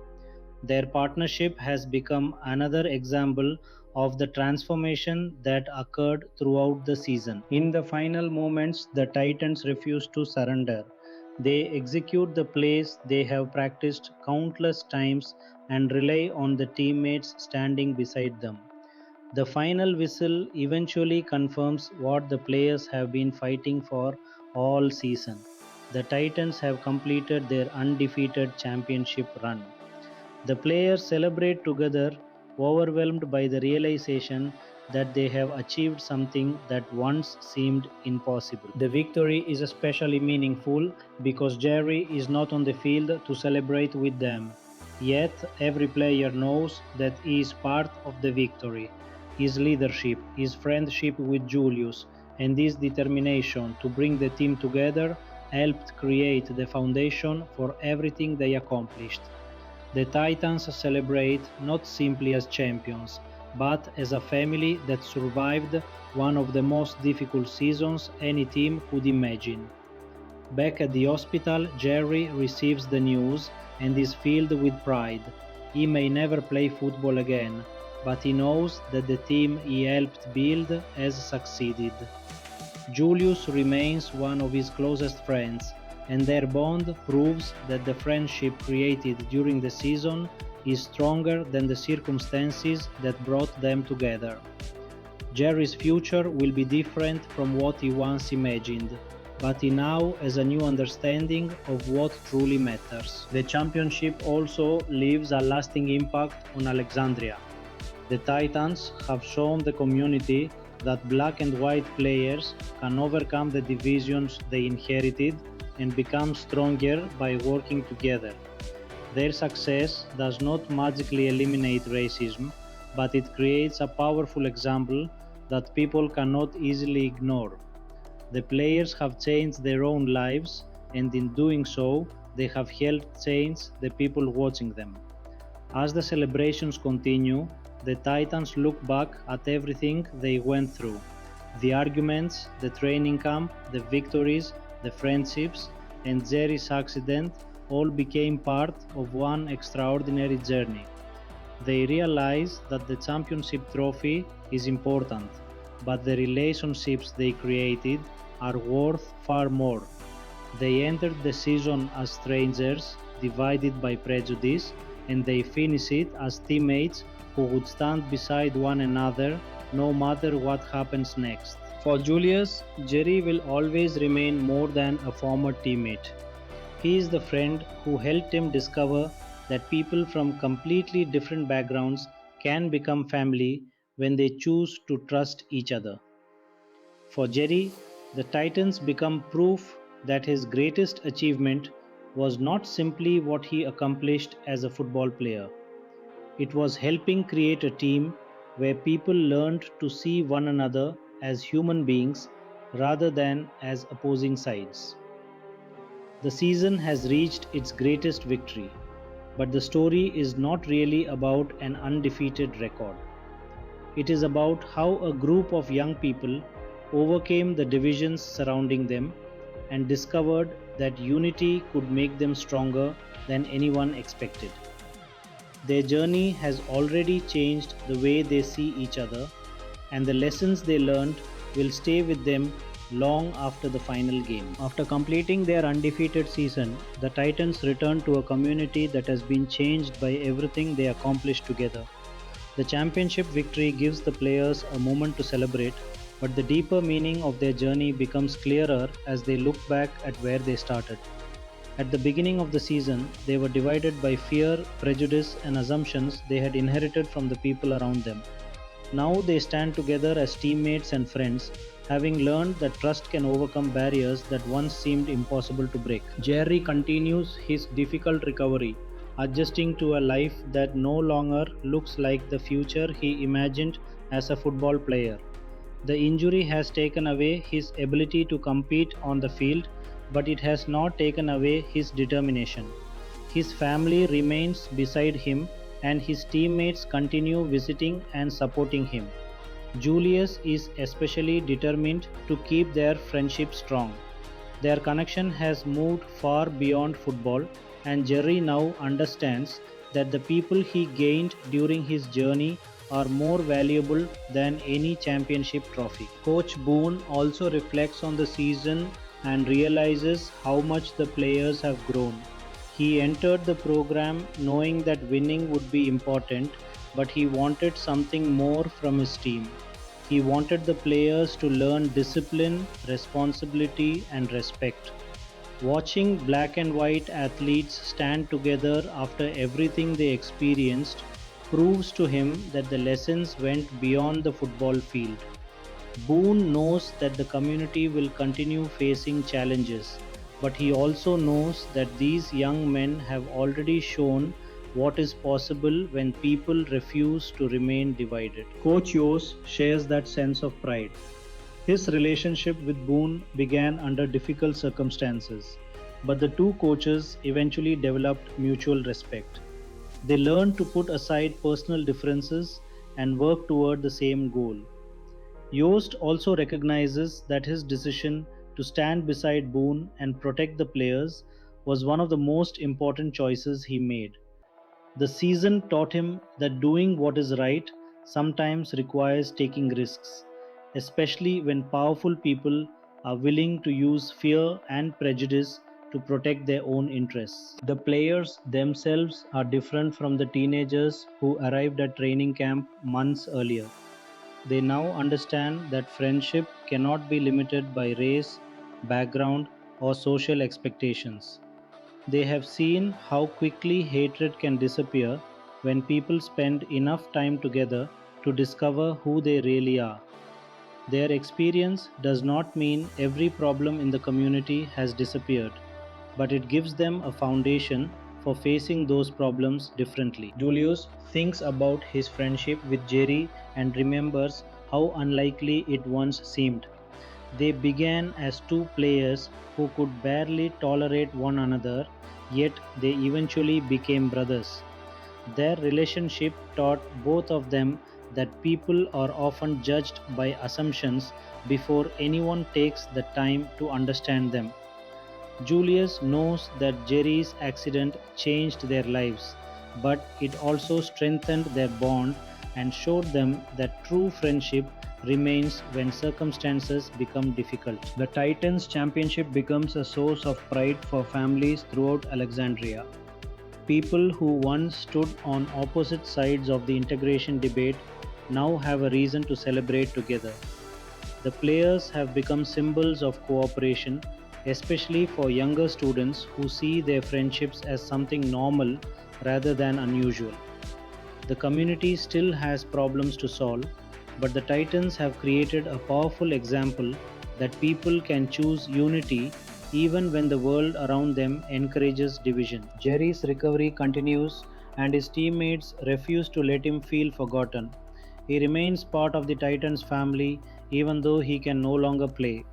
Their partnership has become another example of the transformation that occurred throughout the season. In the final moments, the Titans refuse to surrender. They execute the plays they have practiced countless times and rely on the teammates standing beside them. The final whistle eventually confirms what the players have been fighting for all season. The Titans have completed their undefeated championship run. The players celebrate together, overwhelmed by the realization that they have achieved something that once seemed impossible. The victory is especially meaningful because Jerry is not on the field to celebrate with them. Yet, every player knows that he is part of the victory. His leadership, his friendship with Julius, and his determination to bring the team together helped create the foundation for everything they accomplished. The Titans celebrate not simply as champions, but as a family that survived one of the most difficult seasons any team could imagine. Back at the hospital, Jerry receives the news and is filled with pride. He may never play football again, but he knows that the team he helped build has succeeded. Julius remains one of his closest friends, and their bond proves that the friendship created during the season is stronger than the circumstances that brought them together. Jerry's future will be different from what he once imagined, but he now has a new understanding of what truly matters. The championship also leaves a lasting impact on Alexandria. The Titans have shown the community that black and white players can overcome the divisions they inherited and become stronger by working together. Their success does not magically eliminate racism, but it creates a powerful example that people cannot easily ignore. The players have changed their own lives, and in doing so, they have helped change the people watching them. As the celebrations continue, the Titans look back at everything they went through: the arguments, the training camp, the victories, the friendships, and Jerry's accident all became part of one extraordinary journey. They realize that the championship trophy is important, but the relationships they created are worth far more. They entered the season as strangers, divided by prejudice, and they finish it as teammates who would stand beside one another no matter what happens next. For Julius, Jerry will always remain more than a former teammate. He is the friend who helped him discover that people from completely different backgrounds can become family when they choose to trust each other. For Jerry, the Titans become proof that his greatest achievement was not simply what he accomplished as a football player. It was helping create a team where people learned to see one another as human beings rather than as opposing sides. The season has reached its greatest victory, but the story is not really about an undefeated record. It is about how a group of young people overcame the divisions surrounding them and discovered that unity could make them stronger than anyone expected. Their journey has already changed the way they see each other, and the lessons they learned will stay with them long after the final game. After completing their undefeated season, the Titans return to a community that has been changed by everything they accomplished together. The championship victory gives the players a moment to celebrate, but the deeper meaning of their journey becomes clearer as they look back at where they started. At the beginning of the season, they were divided by fear, prejudice, and assumptions they had inherited from the people around them. Now they stand together as teammates and friends, having learned that trust can overcome barriers that once seemed impossible to break. Jerry continues his difficult recovery, adjusting to a life that no longer looks like the future he imagined as a football player. The injury has taken away his ability to compete on the field, but it has not taken away his determination. His family remains beside him, and his teammates continue visiting and supporting him. Julius is especially determined to keep their friendship strong. Their connection has moved far beyond football, and Jerry now understands that the people he gained during his journey are more valuable than any championship trophy. Coach Boone also reflects on the season and realizes how much the players have grown. He entered the program knowing that winning would be important, but he wanted something more from his team. He wanted the players to learn discipline, responsibility, and respect. Watching black and white athletes stand together after everything they experienced proves to him that the lessons went beyond the football field. Boone knows that the community will continue facing challenges, but he also knows that these young men have already shown what is possible when people refuse to remain divided. Coach Yos shares that sense of pride. His relationship with Boone began under difficult circumstances, but the two coaches eventually developed mutual respect. They learned to put aside personal differences and work toward the same goal. Yost also recognizes that his decision to stand beside Boone and protect the players was one of the most important choices he made. The season taught him that doing what is right sometimes requires taking risks, especially when powerful people are willing to use fear and prejudice to protect their own interests. The players themselves are different from the teenagers who arrived at training camp months earlier. They now understand that friendship cannot be limited by race, background, or social expectations. They have seen how quickly hatred can disappear when people spend enough time together to discover who they really are. Their experience does not mean every problem in the community has disappeared, but it gives them a foundation for facing those problems differently. Julius thinks about his friendship with Jerry and remembers how unlikely it once seemed. They began as two players who could barely tolerate one another, yet they eventually became brothers. Their relationship taught both of them that people are often judged by assumptions before anyone takes the time to understand them. Julius knows that Jerry's accident changed their lives, but it also strengthened their bond and showed them that true friendship remains when circumstances become difficult. The Titans Championship becomes a source of pride for families throughout Alexandria. People who once stood on opposite sides of the integration debate now have a reason to celebrate together. The players have become symbols of cooperation, especially for younger students who see their friendships as something normal rather than unusual. The community still has problems to solve, but the Titans have created a powerful example that people can choose unity even when the world around them encourages division. Jerry's recovery continues, and his teammates refuse to let him feel forgotten. He remains part of the Titans family even though he can no longer play.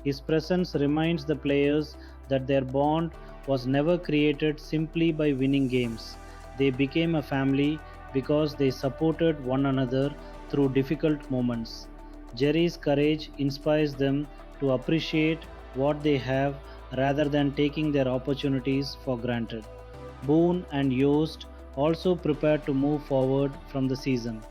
His presence reminds the players that their bond was never created simply by winning games. They became a family because they supported one another through difficult moments. Jerry's courage inspires them to appreciate what they have rather than taking their opportunities for granted. Boone and Yost also prepare to move forward from the season.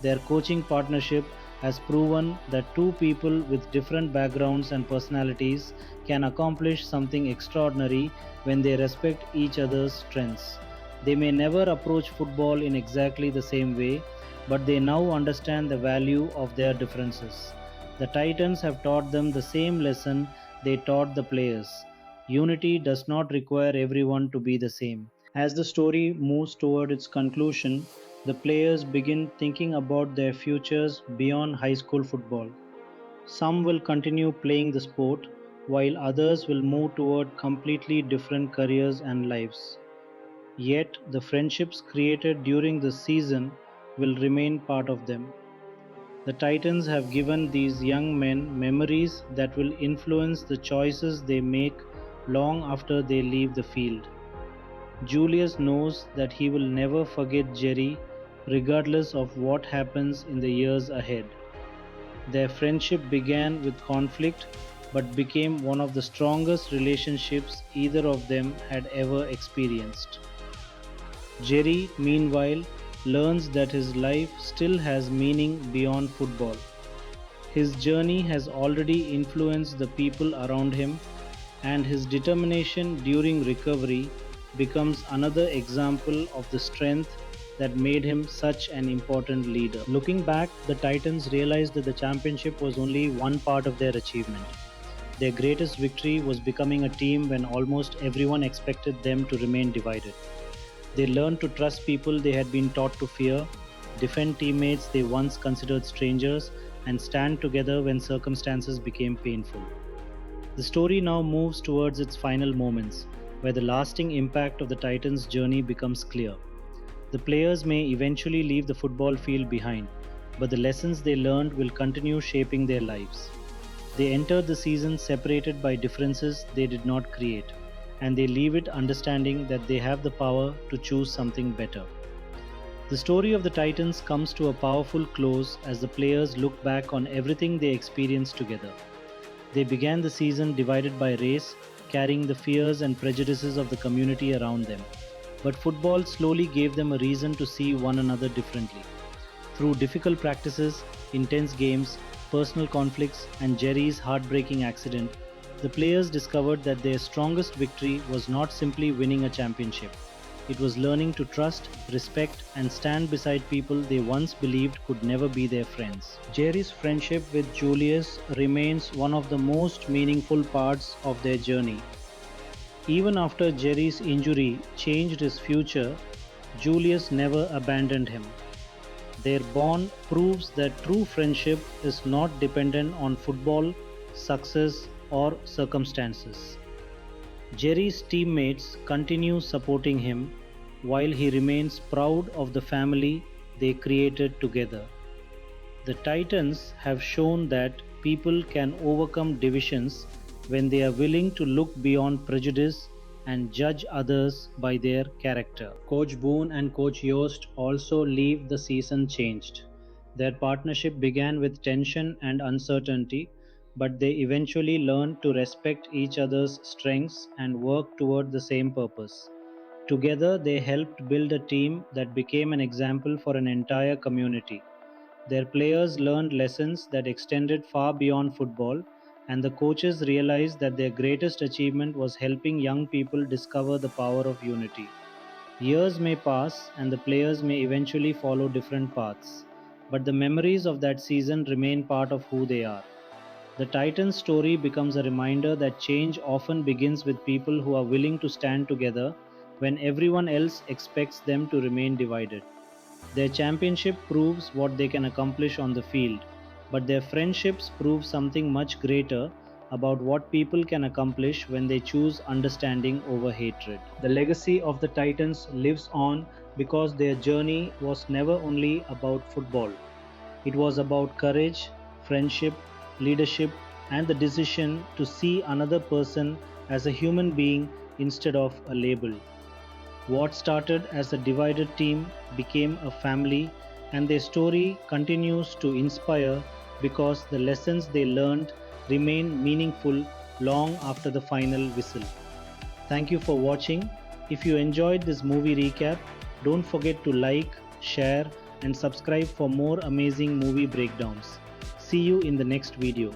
Their coaching partnership has proven that two people with different backgrounds and personalities can accomplish something extraordinary when they respect each other's strengths. They may never approach football in exactly the same way, but they now understand the value of their differences. The Titans have taught them the same lesson they taught the players. Unity does not require everyone to be the same. As the story moves toward its conclusion, the players begin thinking about their futures beyond high school football. Some will continue playing the sport, while others will move toward completely different careers and lives. yet the friendships created during the season will remain part of them. The Titans have given these young men memories that will influence the choices they make long after they leave the field. Julius knows that he will never forget Jerry, regardless of what happens in the years ahead. Their friendship began with conflict but became one of the strongest relationships either of them had ever experienced. Jerry, meanwhile, learns that his life still has meaning beyond football. His journey has already influenced the people around him, and his determination during recovery becomes another example of the strength that made him such an important leader. Looking back, the Titans realized that the championship was only one part of their achievement. Their greatest victory was becoming a team when almost everyone expected them to remain divided. They learned to trust people they had been taught to fear, defend teammates they once considered strangers, and stand together when circumstances became painful. The story now moves towards its final moments, where the lasting impact of the Titans' journey becomes clear. The players may eventually leave the football field behind, but the lessons they learned will continue shaping their lives. They entered the season separated by differences they did not create, and they leave it understanding that they have the power to choose something better. The story of the Titans comes to a powerful close as the players look back on everything they experienced together. They began the season divided by race, carrying the fears and prejudices of the community around them. But football slowly gave them a reason to see one another differently. Through difficult practices, intense games, personal conflicts, and Jerry's heartbreaking accident, the players discovered that their strongest victory was not simply winning a championship. It was learning to trust, respect, and stand beside people they once believed could never be their friends. Jerry's friendship with Julius remains one of the most meaningful parts of their journey. Even after Jerry's injury changed his future, Julius never abandoned him. Their bond proves that true friendship is not dependent on football, success, or circumstances. Jerry's teammates continue supporting him while he remains proud of the family they created together. The Titans have shown that people can overcome divisions when they are willing to look beyond prejudice and judge others by their character. Coach Boone and Coach Hurst also leave the season changed. Their partnership began with tension and uncertainty, but they eventually learned to respect each other's strengths and work toward the same purpose. Together, they helped build a team that became an example for an entire community. Their players learned lessons that extended far beyond football, and the coaches realized that their greatest achievement was helping young people discover the power of unity. Years may pass, and the players may eventually follow different paths, but the memories of that season remain part of who they are. The Titans' story becomes a reminder that change often begins with people who are willing to stand together when everyone else expects them to remain divided. Their championship proves what they can accomplish on the field, but their friendships prove something much greater about what people can accomplish when they choose understanding over hatred. The legacy of the Titans lives on because their journey was never only about football. It was about courage, friendship, leadership, and the decision to see another person as a human being instead of a label. What started as a divided team became a family, and their story continues to inspire because the lessons they learned remain meaningful long after the final whistle. Thank you for watching. If you enjoyed this movie recap, don't forget to like, share, and subscribe for more amazing movie breakdowns. See you in the next video.